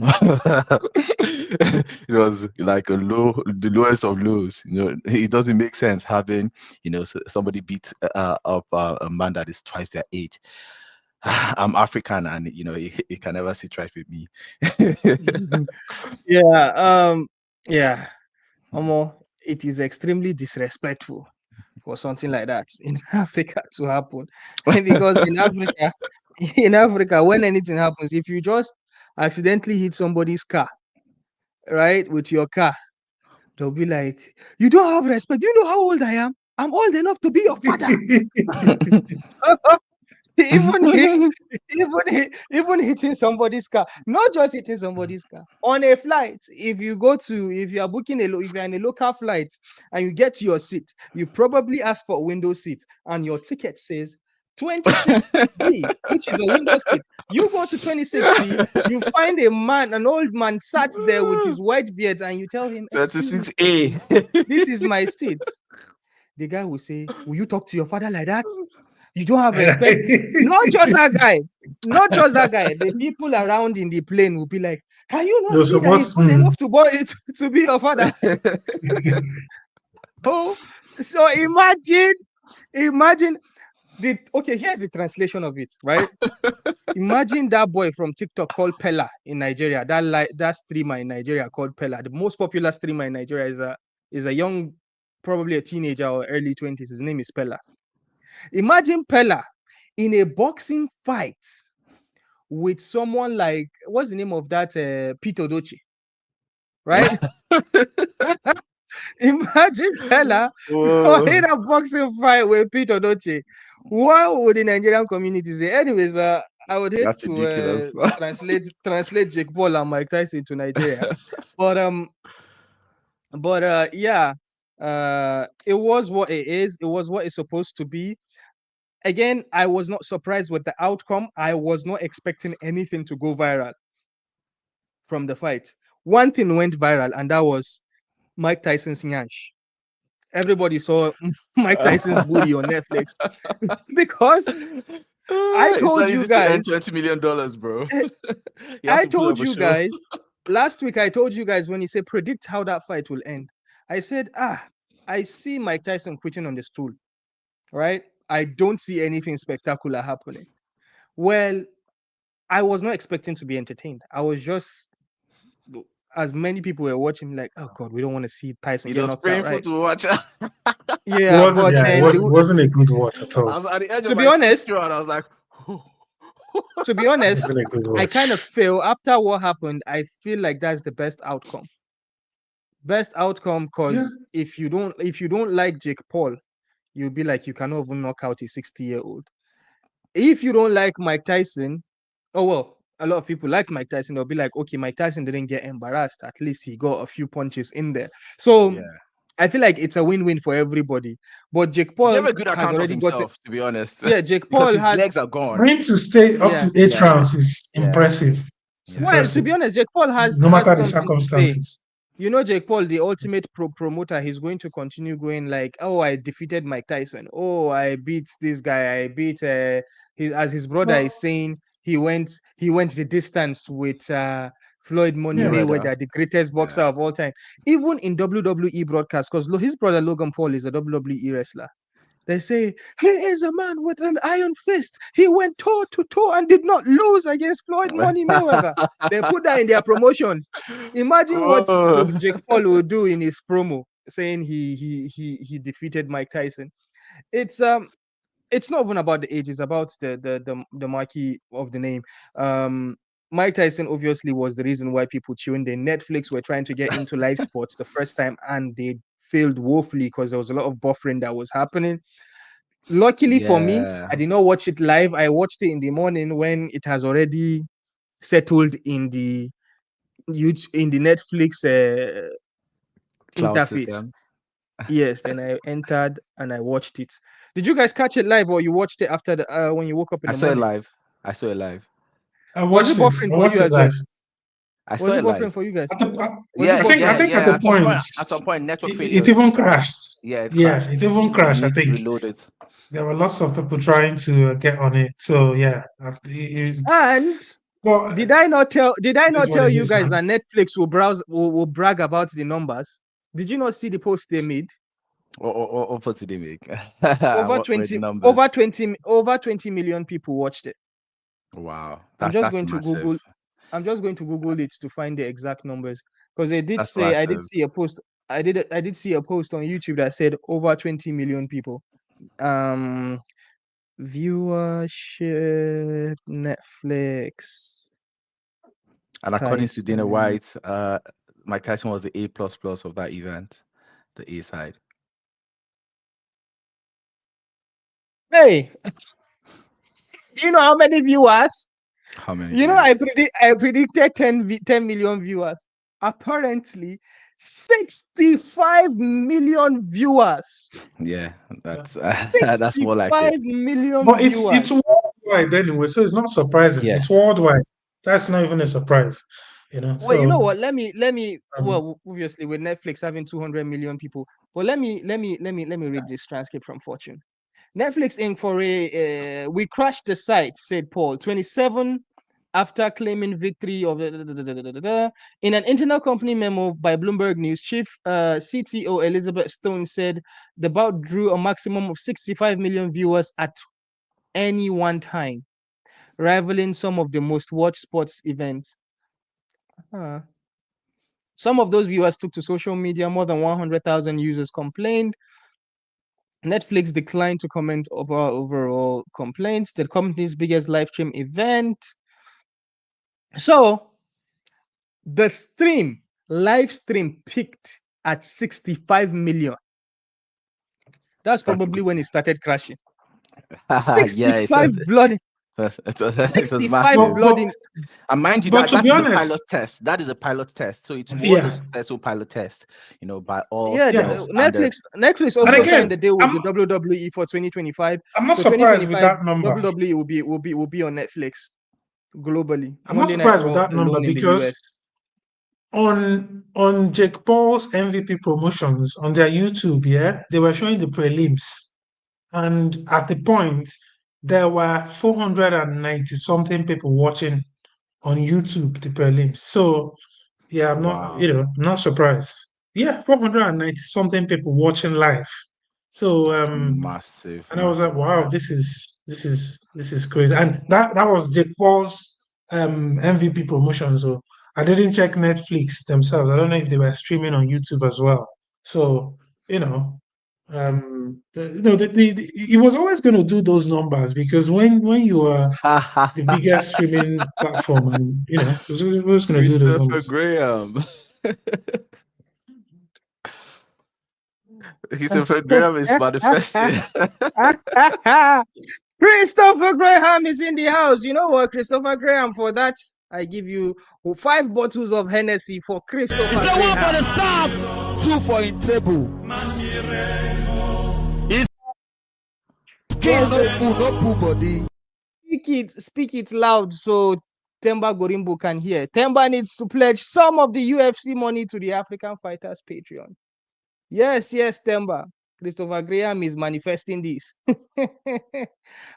It was like the lowest of lows. It doesn't make sense having somebody beat up a man that is twice their age. I'm African, and he can never sit right with me. Yeah. Yeah. It is extremely disrespectful for something like that in Africa to happen. Because in Africa, when anything happens, if you just accidentally hit somebody's car, right, with your car, they'll be like, "You don't have respect. Do you know how old I am? I'm old enough to be your father." even even hitting somebody's car, not just hitting somebody's car on a flight. If you are booking if you're in a local flight and you get to your seat, you probably ask for a window seat, and your ticket says 26D, which is a window seat. You go to 26D, you find an old man sat there with his white beard, and you tell him, "Excuse me, 26A. this is my seat." The guy will say, "Will you talk to your father like that? You don't have respect." Not just that guy. The people around in the plane will be like, "Can you not You're see that he's supposed old enough to be your father?" to. Oh, so imagine okay, here's the translation of it, right? Imagine that boy from TikTok called Pella in Nigeria, that streamer in Nigeria called Pella. The most popular streamer in Nigeria is a young, probably a teenager or early 20s. His name is Pella. Imagine Pella in a boxing fight with someone like, what's the name of that, Pete Odochi, right? Imagine Pella in a boxing fight with Pete Odochi. What would the Nigerian community say? Anyways, I would hate That's to ridiculous. translate Jake Paul and Mike Tyson to Nigeria, but yeah, it was what it is. It was what it's supposed to be. Again, I was not surprised with the outcome. I was not expecting anything to go viral from the fight. One thing went viral, and that was Mike Tyson's nyash. Everybody saw Mike Tyson's booty on Netflix because I It's told not you easy to earn guys, $20 million, bro. You have I to put told up a you show. guys last week. I told you guys when he said predict how that fight will end. I said, I see Mike Tyson quitting on the stool, right? I don't see anything spectacular happening. Well, I was not expecting to be entertained. I was just, as many people were watching, like, oh God, we don't want to see Tyson It get was knocked out, painful right? to watch. Yeah, but It then wasn't a good watch at I all. was at the edge to of be my seat, honest, and I was like, to be It honest, wasn't a good I kind watch. of feel after what happened, I feel like that's the best outcome. Best outcome, Yeah. because if you don't like Jake Paul, you'll be like, you cannot even knock out a 60-year-old. If you don't like Mike Tyson, oh well, a lot of people like Mike Tyson, they'll be like, okay, Mike Tyson didn't get embarrassed. At least he got a few punches in there. So yeah. I feel like it's a win-win for everybody. But Jake He Paul gave a good has account of already got it. himself, to be honest, Yeah, Jake because Paul his has. legs are gone. For him to stay up Yeah. to 8 Yeah. rounds is Yeah. impressive. It's Yeah. Well, to impressive. be honest, Jake Paul has No matter the something to say. circumstances. You know, Jake Paul, the ultimate promoter, he's going to continue going like, oh, I defeated Mike Tyson. Oh, I beat this guy. I beat his brother Well, is saying he went the distance with Floyd Money yeah. Mayweather, the greatest boxer Yeah. of all time. Even in WWE broadcast, because his brother Logan Paul is a WWE wrestler. They say, he is a man with an iron fist. He went toe to toe and did not lose against Floyd Money Mayweather. They put that in their promotions. Imagine what Oh. Jake Paul will do in his promo, saying he defeated Mike Tyson. It's not even about the age, it's about the marquee of the name. Mike Tyson obviously was the reason why people tuned in. Netflix were trying to get into live sports the first time, and they failed woefully because there was a lot of buffering that was happening. Luckily for me, Yeah. I did not watch it live. I watched it in the morning when it has already settled in the Netflix cloud interface. system. Yes, then I entered and I watched it. Did you guys catch it live or you watched it after the when you woke up in I the saw it morning? live. I saw it live. I Was it watched it. buffering I for watched you it as well? live. I saw Was it it buffering live. for you guys? At the, Was it Yeah, buffering? I yeah, think at yeah. the point At some point, network it failures. even crashed. Yeah, it Yeah, crashed. it even You crashed. I need to think reload it. there were lots of people trying to get on it. So yeah, it's And well, did I not tell it is what it you is, guys man. that Netflix will brag about the numbers? Did you not see the post they made? What did they make? What were the numbers? Over 20 million people watched it. Wow, I'm just that's going to massive. Google I'm just going to Google it to find the exact numbers because they did That's say I did massive. see a post I did see a post on YouTube that said over 20 million people. Um Viewership Netflix And according to Dana Tyson. White, Mike Tyson was the A plus plus of that event, the A side. Hey, do you know how many viewers? How many You know, views? I predicted 10 million viewers. Apparently, 65 million viewers. Yeah, Yeah. that's more like it. 65 million But it's viewers. worldwide anyway, so it's not surprising. It's Yes. worldwide. That's not even a surprise, Well, you know So what? Let me. um, Well, obviously, with Netflix having 200 million people, but let me read this transcript from Fortune. Netflix Inc. for we crashed the site, said Paul. 27 after claiming victory of in an internal company memo by Bloomberg News, chief CTO Elizabeth Stone said the bout drew a maximum of 65 million viewers at any one time, rivaling some of the most watched sports events. Huh. Some of those viewers took to social media. More than 100,000 users complained. Netflix declined to comment over overall complaints. The company's biggest live stream event. So the live stream peaked at 65 million. That's probably when it started crashing. Yeah, 65 bloody, it was 65 massive. bloody. And mind you, but to that be is a honest, pilot test. That is a pilot test. So it was a yeah, successful pilot test, by all Yeah, yeah. standards. Netflix And also signed again, the deal with I'm the WWE for 2025. I'm not So surprised with 2025 that number. WWE will be on Netflix globally. I'm not Monday Night surprised with Raw that number alone in the US. because on Jake Paul's MVP promotions on their YouTube, yeah, they were showing the prelims, and at the point there were 490 something people watching on YouTube the prelims. So yeah, Wow. I'm not surprised. Yeah, 490 something people watching live. So Massive, and I was like, massive wow, crowd. this is crazy. And that was Jake Paul's MVP promotion. So I didn't check Netflix themselves. I don't know if they were streaming on YouTube as well. So, he was always going to do those numbers because when you are the biggest streaming platform, and he was going to do those Christopher numbers. Graham. Christopher Graham is manifesting. Christopher Graham is in the house. You know what, Christopher Graham? For that, I give you 5 bottles of Hennessy for Christopher He said one for the Graham. staff, two for in table. He's skin no food, no poo body. Speak it loud so Themba Gorimbo can hear. Themba needs to pledge some of the UFC money to the African Fighters Patreon. Yes, Themba. Christopher Graham is manifesting this.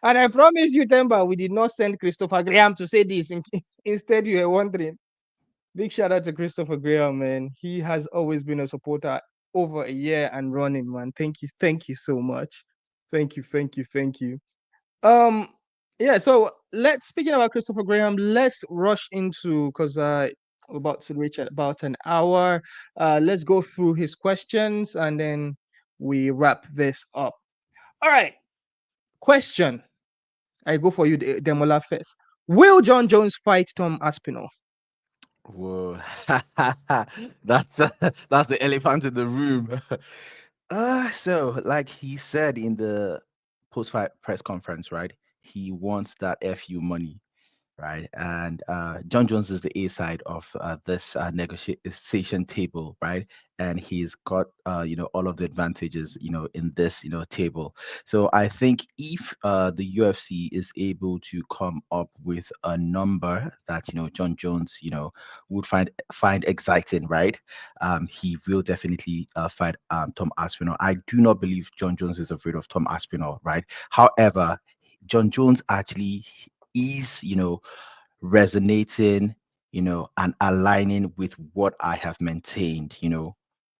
And I promise you, Themba, we did not send Christopher Graham to say this. Instead, you were wondering. Big shout out to Christopher Graham, man. He has always been a supporter over a year and running, man. Thank you so much. Thank you. Um, yeah. So speaking about Christopher Graham, let's rush into because we're about to reach at about an hour. Let's go through his questions and then we wrap this up. All right. Question. I go for you, Demola first. Will John Jones fight Tom Aspinall? Whoa. That's the elephant in the room. So like he said in the post-fight press conference, right? He wants that FU money. right? And John Jones is the A side of this negotiation table, right? And he's got all of the advantages in this table. So I think if the UFC is able to come up with a number that John Jones would find exciting, right? He will definitely fight Tom Aspinall. I do not believe John Jones is afraid of Tom Aspinall, right? However, John Jones actually is resonating and aligning with what I have maintained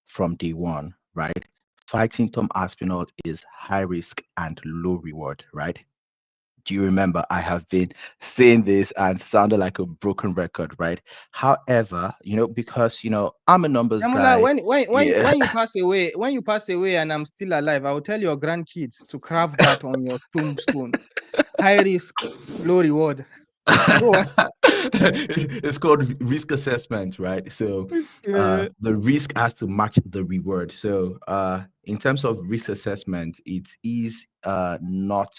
from day one, right? Fighting Tom Aspinall is high risk and low reward, right? Do you remember I have been saying this and sounded like a broken record, right? However, because I'm a numbers Damola, guy. when Yeah. when you pass away and I'm still alive, I will tell your grandkids to carve that on your tombstone. High risk, low reward. Go on. It's called risk assessment, right? So Yeah. the risk has to match the reward. So in terms of risk assessment, it is not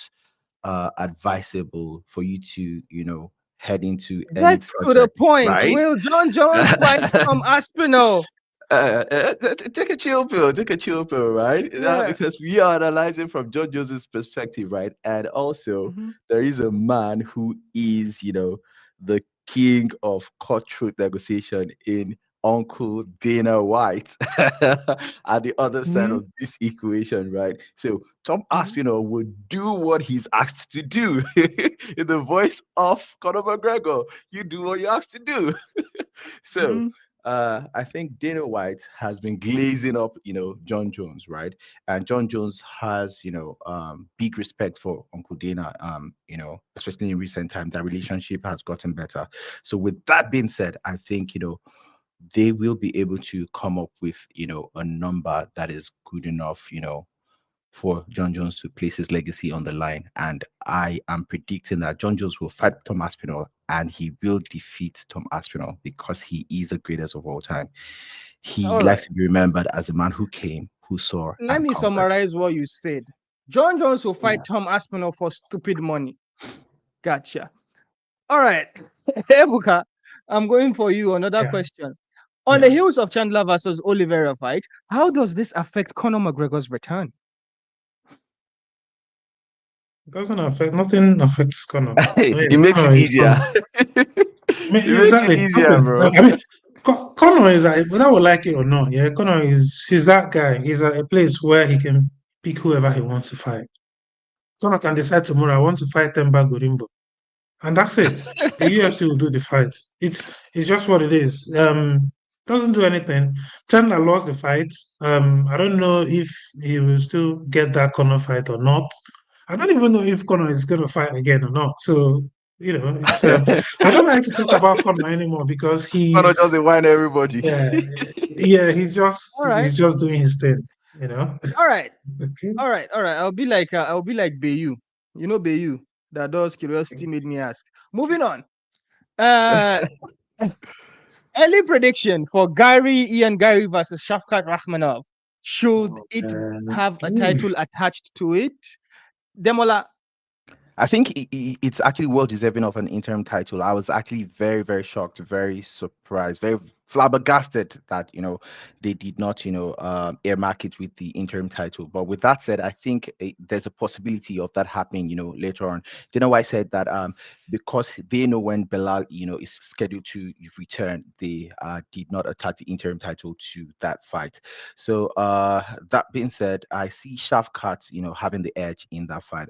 advisable for you to head into any Get to the project, point. right? Will John Jones fight Tom Aspinall? Take a chill pill, right? Yeah. Because we are analyzing from John Jones's perspective, right? And also, Mhm. there is a man who is, the king of cutthroat negotiation in Uncle Dana White at the other side Mhm. of this equation, right? So Tom Mhm. Aspinall would do what he's asked to do in the voice of Conor McGregor. You do what you're asked to do. So Mhm. I think Dana White has been glazing up, John Jones, right? And John Jones has, big respect for Uncle Dana, especially in recent time. That relationship has gotten better. So with that being said, I think, they will be able to come up with, a number that is good enough, for John Jones to place his legacy on the line. And I am predicting that John Jones will fight Tom Aspinall and he will defeat Tom Aspinall because he is the greatest of all time. He All right. likes to be remembered as a man who came, who saw, Let and me conquered. summarize what you said. John Jones will fight Tom Aspinall for stupid money. Gotcha. All right. Ebuka, I'm going for you. Another Yeah, question. On the yeah. heels of Chandler versus Oliveria fight, how does this affect Conor McGregor's return? It doesn't affect, nothing affects Connor. I mean, It makes Connor it is easier. Connor. I mean, It makes it exactly. easier, Nothing. bro. I mean, Connor is, whether I would like it or not, yeah, Connor is, he's that guy. He's at a place where he can pick whoever he wants to fight. Connor can decide tomorrow, I want to fight Themba Gorimbo. And that's it. The UFC will do the fight. It's just what it is. Doesn't do anything. Chandler lost the fight. I don't know if he will still get that Conor fight or not. I don't even know if Conor is going to fight again or not. So it's I don't like to talk about Conor anymore because Connor just he's the wine everybody. yeah yeah All right. he's just doing his thing. You know. All right. Okay. All right. I'll be like Bayu. You know Bayu. That does curiosity made me ask. Moving on. Uh early prediction for Gary versus Shavkat Rahmanov. Should Oh, it man. have a Ooh. title attached to it? Demola. I think it's actually well deserving of an interim title. I was actually very, very shocked, very surprised, very flabbergasted that they did not earmark it with the interim title. But with that said, I think there's a possibility of that happening. Later on. Do you know why I said that? Because they know when Belal is scheduled to return, they did not attach the interim title to that fight. So that being said, I see Shafkat, having the edge in that fight.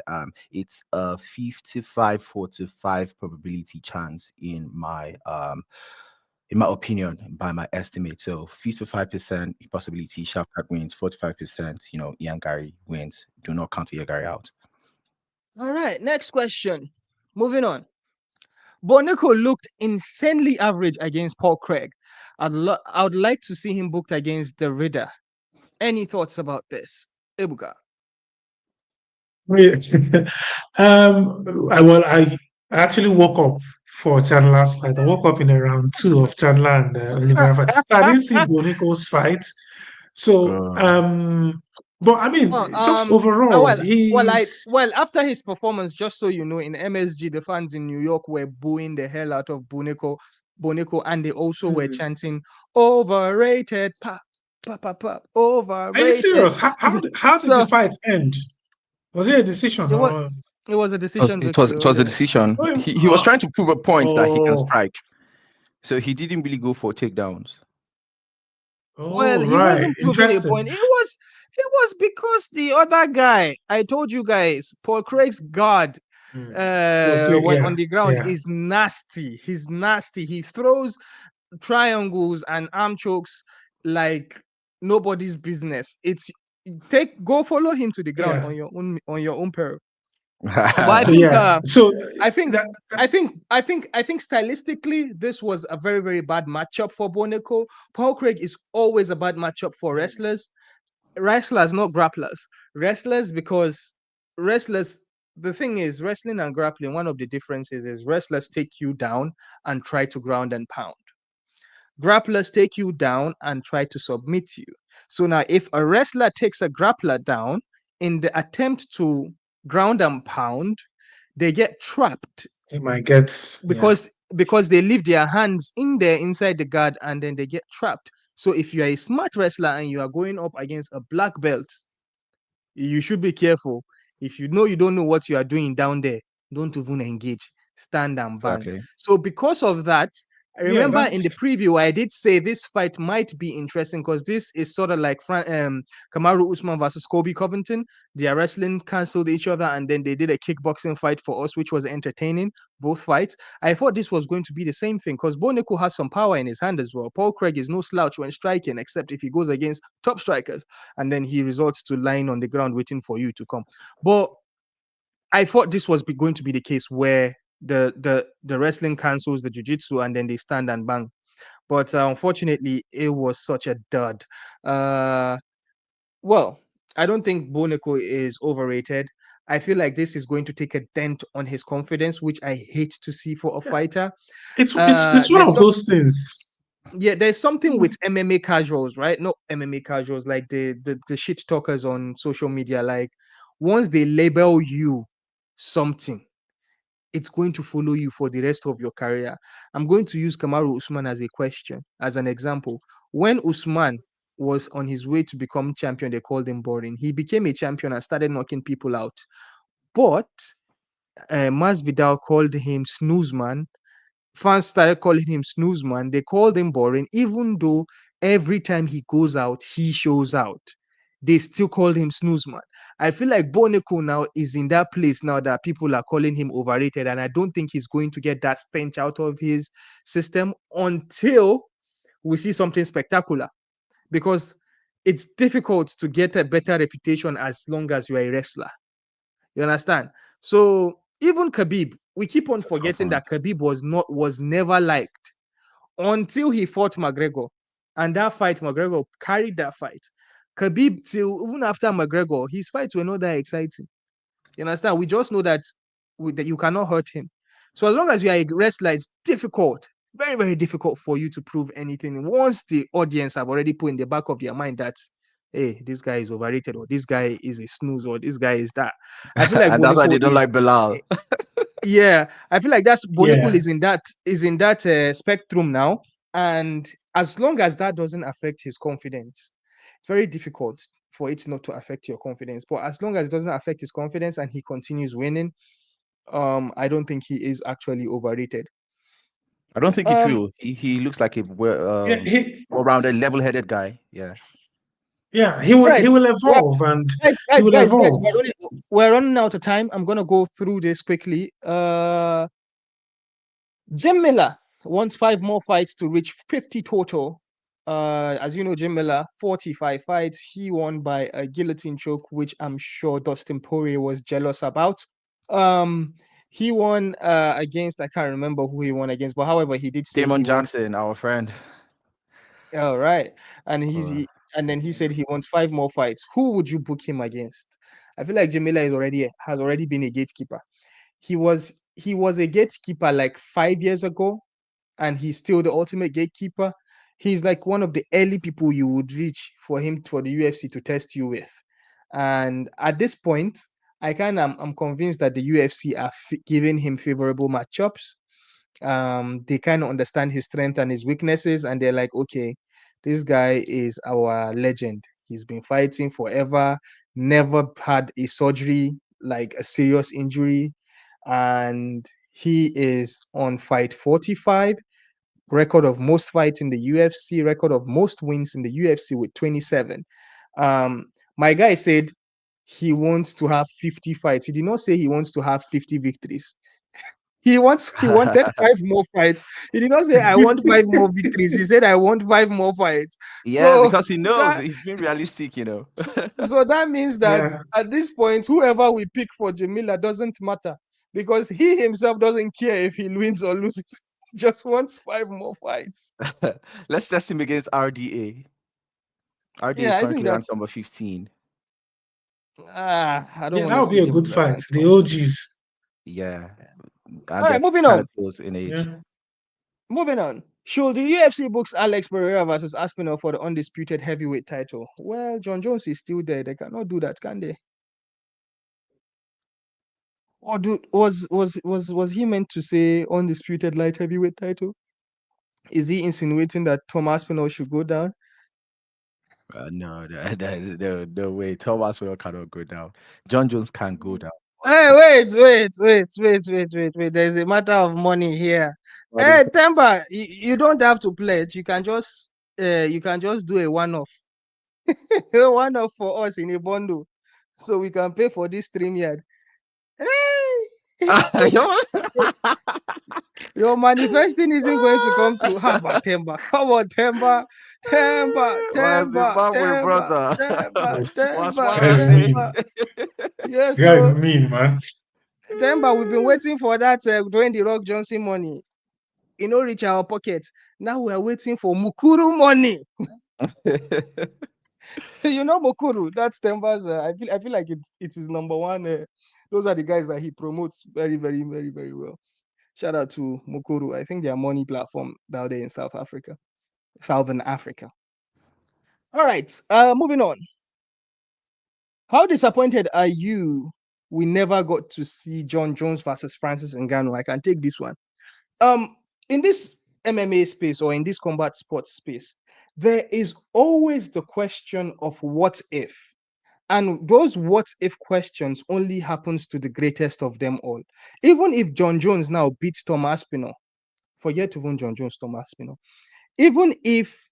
It's a 55-45 probability chance in my opinion, by my estimate. So 55% possibility Shafkat wins, 45%, Ian Gary wins. Do not count Ian Gary out. All right. Next question. Moving on. Bonico looked insanely average against Paul Craig. I would like to see him booked against the Ridder. Any thoughts about this? Ebuka. Yeah. I actually woke up for Chandler's fight. I woke up in around two of Chandler and Oliveira fight. So I didn't see Bonico's fight. So Uh, But I mean, Well, just overall, he's well, after his performance, just so you know, in MSG, the fans in New York were booing the hell out of Boneko, and they also were Hmm. chanting overrated, Are you overrated. serious? How did the So fight end? Was it a decision it was or? it was a decision It was victory, it was a wasn't it? decision. Oh, He was trying to prove a point that he can oh, strike, so he didn't really go for takedowns. Well, oh, he right. wasn't proving a Interesting. point. It was because the other guy, I told you guys, Paul Craig's guard, Hmm. Okay, when yeah, on the ground yeah. is nasty. He's nasty. He throws triangles and arm chokes like nobody's business. It's go follow him to the ground Yeah. on your own peril. But I think Yeah. So I think that, that I think stylistically this was a very very bad matchup for Boneko. Paul Craig is always a bad matchup for wrestlers, not grapplers. Wrestlers, because wrestlers, the thing is, wrestling and grappling, one of the differences is wrestlers take you down and try to ground and pound. Grapplers take you down and try to submit you. So now, if a wrestler takes a grappler down in the attempt to ground and pound, they get trapped it might get, yeah. because they leave their hands in there inside the guard and then they get trapped. So if you are a smart wrestler and you are going up against a black belt, you should be careful. If you know you don't know what you are doing down there, don't even engage. Stand and bang. Exactly. So because of that, I Yeah, remember in that's the preview I did say this fight might be interesting because this is sort of like Kamaru Usman versus Kobe Covington. They are wrestling canceled each other and then they did a kickboxing fight for us, which was entertaining. Both fights. I thought this was going to be the same thing because Boneko has some power in his hand as well. Paul Craig is no slouch when striking, except if he goes against top strikers and then he resorts to lying on the ground waiting for you to come. But I thought this was going to be the case where the wrestling cancels the jiu-jitsu and then they stand and bang. But unfortunately, it was such a dud. Uh, well, I don't think Boneko is overrated. I feel like this is going to take a dent on his confidence, which I hate to see for a yeah. fighter. It's one There's of some those things. yeah, there's something with MMA casuals, right? Not MMA casuals, like the shit talkers on social media. Like once they label you something, it's going to follow you for the rest of your career. I'm going to use Kamaru Usman as a question, as an example. When Usman was on his way to become champion, they called him boring. He became a champion and started knocking people out. But Masvidal called him snooze man. Fans started calling him snooze man. They called him boring, even though every time he goes out, he shows out. They still called him snooze man. I feel like Boneko now is in that place now that people are calling him overrated, and I don't think he's going to get that stench out of his system until we see something spectacular. Because it's difficult to get a better reputation as long as you are a wrestler. You understand? So even Khabib, we keep on It's a tough forgetting one. that Khabib was never liked until he fought McGregor. And that fight, McGregor carried that fight. Khabib, till even after McGregor, his fights were not that exciting. You understand? We just know that, that you cannot hurt him. So as long as you are a wrestler, it's difficult, very, very difficult for you to prove anything. Once the audience have already put in the back of their mind that, hey, this guy is overrated, or this guy is a snooze, or this guy is that. I feel like And that's why Boneko they don't is, like Bilal. yeah, I feel like that's Boneko Yeah. is in that spectrum now, and as long as that doesn't affect his confidence, it's very difficult for it not to affect your confidence. But as long as it doesn't affect his confidence and he continues winning, I don't think he is actually overrated. I don't think it Um, will. He looks like a Yeah, well-rounded, level-headed guy. Yeah. yeah, he right. will Well, evolve and guys, he guys, will guys, guys, evolve. we're running out of time. I'm gonna go through this quickly. Jim Miller wants 5 more fights to reach 50 total. As you know, Jim Miller, 45 fights. He won by a guillotine choke, which I'm sure Dustin Poirier was jealous about. Um, he won against, I can't remember who he won against, but however, he did say he Damon wants. Jackson, our friend. All right, and Uh, and then he said he wants 5 more fights. Who would you book him against? I feel like Jim Miller has already been a gatekeeper. He was a gatekeeper like 5 years ago, and he's still the ultimate gatekeeper. He's like one of the early people you would reach for him for the UFC to test you with. And at this point, I'm convinced that the UFC are giving him favorable matchups. They kind of understand his strength and his weaknesses, and they're like, okay, this guy is our legend. He's been fighting forever, never had a surgery, like a serious injury, and he is on fight 45, record of most fights in the UFC, record of most wins in the UFC with 27. My guy said he wants to have 50 fights. He did not say he wants to have 50 victories. He wanted 5 more fights. He did not say I want 5 more victories. He said I want 5 more fights. Yeah, So because he knows that he's being realistic, so that means that Yeah. at this point, whoever we pick for Jamila doesn't matter because he himself doesn't care if he wins or loses. He just wants 5 more fights. Let's test him against RDA. RDA is Yeah, I think currently ranked that's number 15. I don't Yeah, want that to would be see a good Jamila fight. ranked The one. OGs. Yeah, All and right, they're moving kind on. of close in age. Yeah. Moving on. Should the UFC books Alex Pereira versus Aspinall for the undisputed heavyweight title? Well, John Jones is still there. They cannot do that, can they? Or was he meant to say undisputed light heavyweight title? Is he insinuating that Tom Aspinall should go down? No, no way. Thomas will cannot go down. John Jones can't go down. Hey, wait. There's a matter of money here. But Hey, Themba, you don't have to pledge. You can just do a one-off. A one-off for us in a bundle. So we can pay for this stream yard. Hey! Your manifesting isn't going to come through. How about Themba? Come on, Themba. Zimbabwe brother. Was That's mean. Themba. Yeah, The guy so mean, man. Themba, we've been waiting for that Dwayne the Rock Johnson money. Reach our pocket. Now we are waiting for Mukuru money. Mukuru. That's Themba's. I feel like it is number one. Those are the guys that he promotes very, very, very, very well. Shout out to Mukuru. I think their money platform down there in Southern Africa. All right. Moving on. How disappointed are you? We never got to see John Jones versus Francis Ngannou. I can take this one. In this MMA space or in this combat sports space, there is always the question of what if. And those what if questions only happens to the greatest of them all. Even if John Jones now beats Tom Aspinall, forget even John Jones, Tom Aspinall. Even if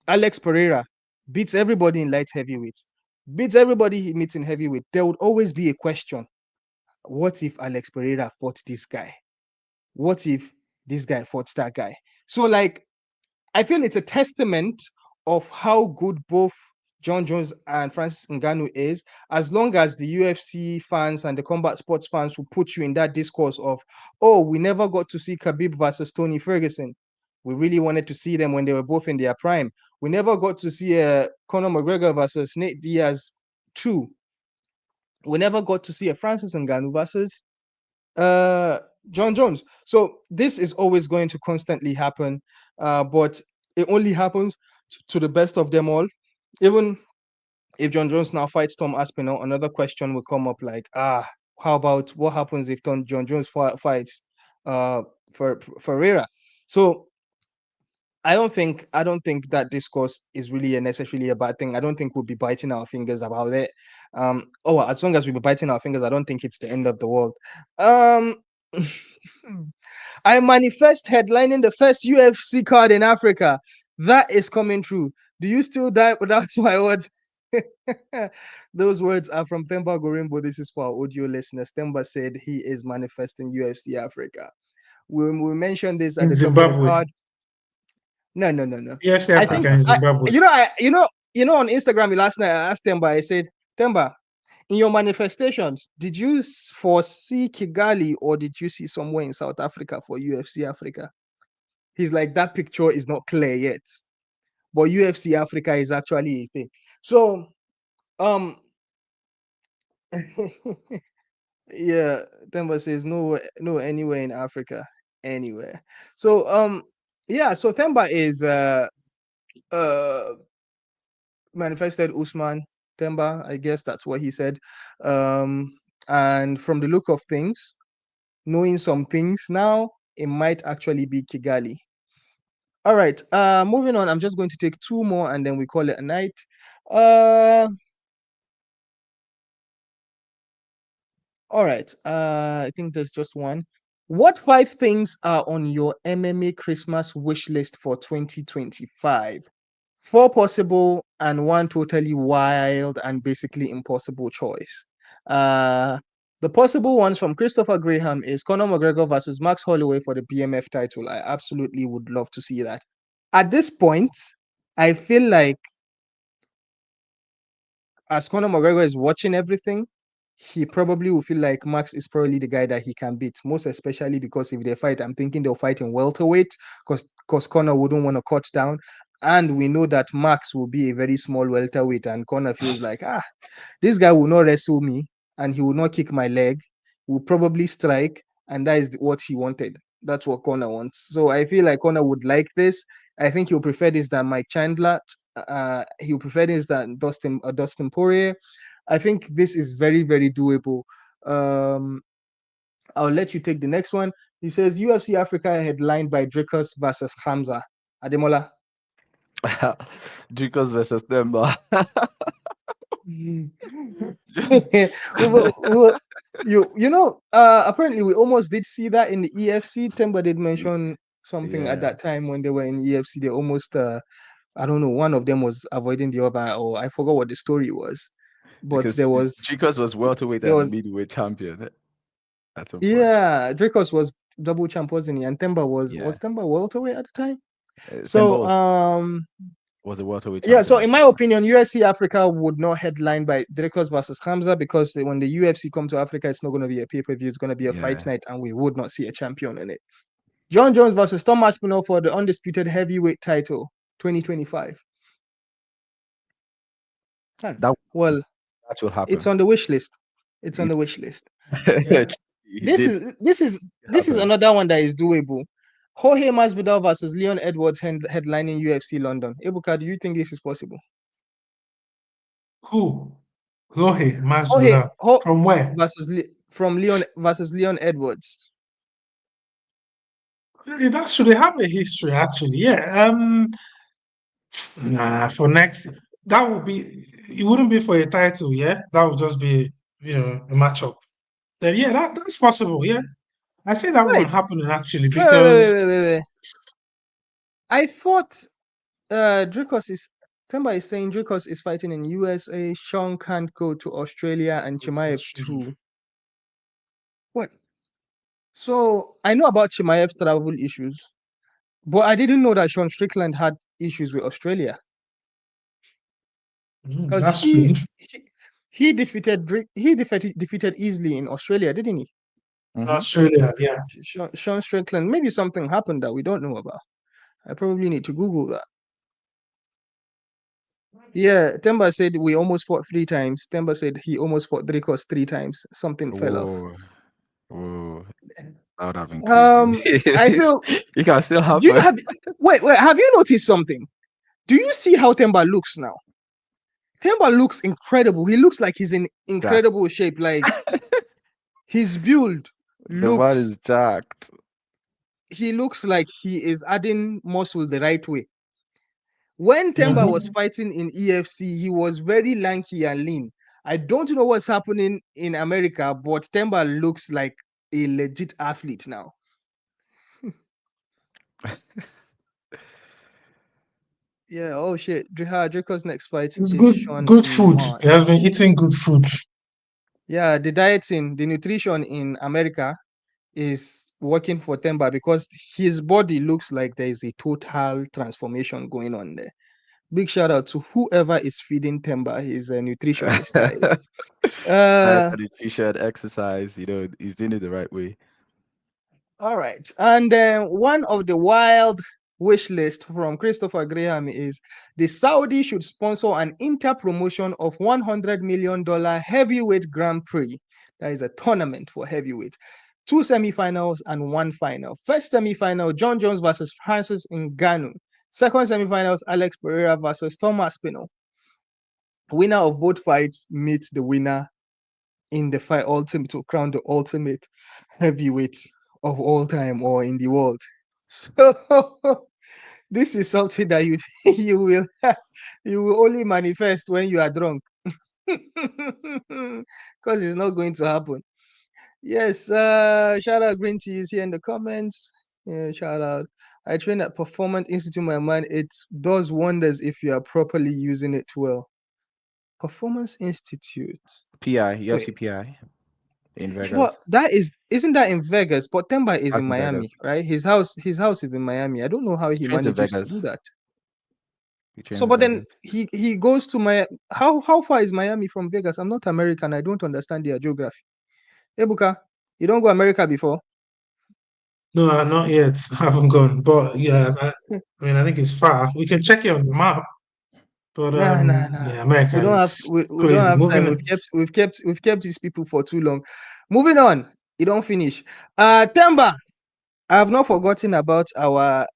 Alex Pereira beats everybody in light heavyweight, beats everybody he meets in heavyweight, there would always be a question. What if Alex Pereira fought this guy? What if this guy fought that guy? So, like, I feel it's a testament of how good both John Jones and Francis Ngannou is, as long as the UFC fans and the combat sports fans will put you in that discourse of, oh, we never got to see Khabib versus Tony Ferguson. We really wanted to see them when they were both in their prime. We never got to see Conor McGregor versus Nate Diaz 2. We never got to see a Francis Ngannou versus John Jones. So this is always going to constantly happen, but it only happens to the best of them all. Even if John Jones now fights Tom Aspinall, another question will come up like, how about what happens if John Jones fights for Ferreira? So I don't think that discourse is really necessarily a bad thing. I don't think we'll be biting our fingers about it. As long as we be biting our fingers, I don't think it's the end of the world. I manifest headlining the first UFC card in Africa. That is coming true. Do you still die without my words? Those words are from Themba Gorimbo. This is for our audio listeners. Themba said he is manifesting UFC Africa. We mentioned this at In the top of the Zimbabwe. card. No. UFC I Africa think in Zimbabwe. on Instagram last night I asked Themba. I said, Themba, in your manifestations, did you foresee Kigali or did you see somewhere in South Africa for UFC Africa? He's like, that picture is not clear yet, but UFC Africa is actually a thing. So, yeah, Themba says no, anywhere in Africa, anywhere. So, yeah, so Themba is uh manifested Usman Themba. I guess that's what he said. And from the look of things, knowing some things now, it might actually be Kigali. All right. Moving on. I'm just going to take two more and then we call it a night. All right. I think there's just one. What 5 things are on your MMA Christmas wish list for 2025? 4 possible and 1 totally wild and basically impossible choice. The possible ones from Christopher Graham is Conor McGregor versus Max Holloway for the BMF title. I absolutely would love to see that. At this point, I feel like as Conor McGregor is watching everything, he probably will feel like Max is probably the guy that he can beat, most especially because if they fight, I'm thinking they'll fight in welterweight because Conor wouldn't want to cut down. And we know that Max will be a very small welterweight, and Conor feels like, this guy will not wrestle me and he will not kick my leg, will probably strike, and that is what he wanted. That's what Conor wants. So I feel like Conor would like this. I think he'll prefer this than Mike Chandler. He'll prefer this than Dustin Poirier. I think this is very, very doable. I'll let you take the next one. He says UFC Africa headlined by Dricus versus Hamza. Ademola. Dricus versus Themba. Apparently we almost did see that in the EFC. Themba did mention something at that time when they were in EFC. They almost I don't know, one of them was avoiding the other, or I forgot what the story was. But Because there was Dricus was welterweight and middleweight champion at some point. Yeah, Dricus was double champ, wasn't he? And Themba was Themba welterweight at the time? So was a welterweight champion. So champion. in my opinion, UFC Africa would not headline by Dricus versus Hamza because when the UFC come to Africa, it's not going to be a pay-per-view, it's going to be a fight night, and we would not see a champion in it. John Jones versus Tom Aspinall for the undisputed heavyweight title 2025. That will happen. It's on the wish list. It's on the wish list. Yeah. This is another one that is doable. Jorge Masvidal versus Leon Edwards headlining UFC London. Ebuka, do you think this is possible? Who? Jorge Masvidal. From where? From Leon versus Leon Edwards. That should have a history, actually. Yeah. For next, that would be. It wouldn't be for a title. Yeah, that would just be a matchup. Then that's possible. Yeah, I say that won't happen actually because wait. I thought Themba is saying Dricus is fighting in USA. Sean can't go to Australia and Chimaev too. What? So I know about Chimaev's travel issues, but I didn't know that Sean Strickland had issues with Australia. That's strange. He defeated easily in Australia, didn't he? Australia, yeah. Sean Strickland. Maybe something happened that we don't know about. I probably need to Google that. Yeah, Themba said we almost fought 3 times. Themba said he almost fought Dricus 3 times. Something fell off. Whoa. That would have been crazy. I feel you can still happen. Wait, have you noticed something? Do you see how Themba looks now? Themba looks incredible. He looks like he's in incredible shape. Like his build the man is jacked. He looks like he is adding muscle the right way. When Themba was fighting in EFC, he was very lanky and lean. I don't know what's happening in America, but Themba looks like a legit athlete now. Yeah, oh shit. Dricus next fight is good food. He has been eating good food. Yeah, the nutrition in America is working for Themba because his body looks like there is a total transformation going on there. Big shout out to whoever is feeding Themba. He's a nutritionist. Nutrition, exercise, he's doing it the right way. All right. And one of the wild wish list from Christopher Graham is the Saudi should sponsor an inter-promotion of $100 million heavyweight Grand Prix. That is a tournament for heavyweight. 2 semifinals and 1 final. First semifinal, John Jones versus Francis Ngannou. Second semifinals, Alex Pereira versus Tom Aspinall. winner of both fights meets the winner in the fight ultimate to crown the ultimate heavyweight of all time or in the world. So this is something that you you will you will only manifest when you are drunk. Because it's not going to happen. Yes, shout out Green Tea is here in the comments. Yeah, shout out. I train at Performance Institute, my man. It does wonders if you are properly using it well. Performance Institute. PI, Wait, UFC PI in what Vegas. that isn't that in Vegas? But Themba is That's in in Vegas. Miami, right? His house is in Miami. I don't know how He he trains in manages to do Vegas. that. He So, trains in but then Vegas. he goes to my how far is Miami from Vegas? I'm not American. I don't understand their geography. Ebuka, you don't go America before? No, not yet. I haven't gone. But yeah, I mean, I think it's far. We can check it on the map. But Nah. yeah, America We don't have is we don't crazy. have time. Moving We've kept these people for too long. Moving on. You don't finish. Themba, I have not forgotten about our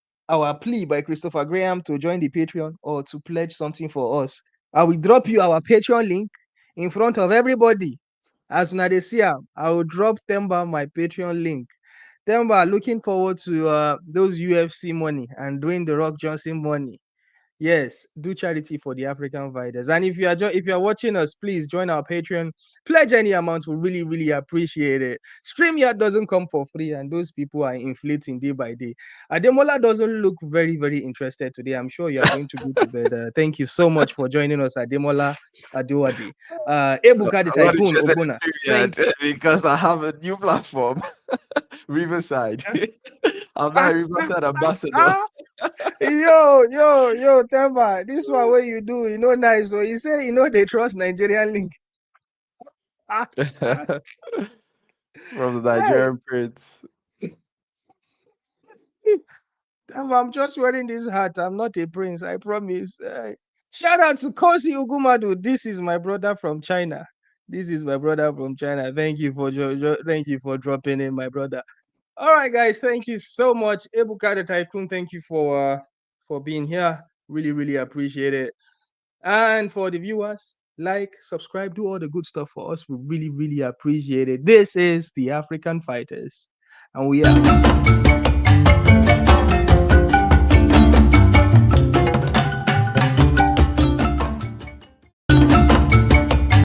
plea by Christopher Graham to join the Patreon or to pledge something for us. I will drop you our Patreon link in front of everybody. As soon as they see am, I will drop Themba my Patreon link. Themba, looking forward to those UFC money and doing the Rock Johnson money. Yes, do charity for the African fighters. And if you are watching us, please join our Patreon. Pledge any amount. We really, really appreciate it. StreamYard doesn't come for free, and those people are inflating day by day. Ademola doesn't look very, very interested today. I'm sure you are going to go to bed. Thank you so much for joining us, Ademola Adewadi. Ebuka the I'm not Tycoon interested Ogbona. in Thank StreamYard because I have a new platform, Riverside. I'm not a Riverside ambassador. Yo, Themba, this one what you do, nice. So you say they trust Nigerian link. From the Hey, Nigerian Prince. I'm just wearing this hat. I'm not a prince, I promise. Shout out to Kosi Ugumadu. This is my brother from China. This is my brother from China. Thank you for thank you for dropping in, my brother. All right, guys. Thank you so much, Ebuka the Tycoon. Thank you for being here. Really, really appreciate it. And for the viewers, like, subscribe, do all the good stuff for us. We really, really appreciate it. This is the African Fighters, and we are.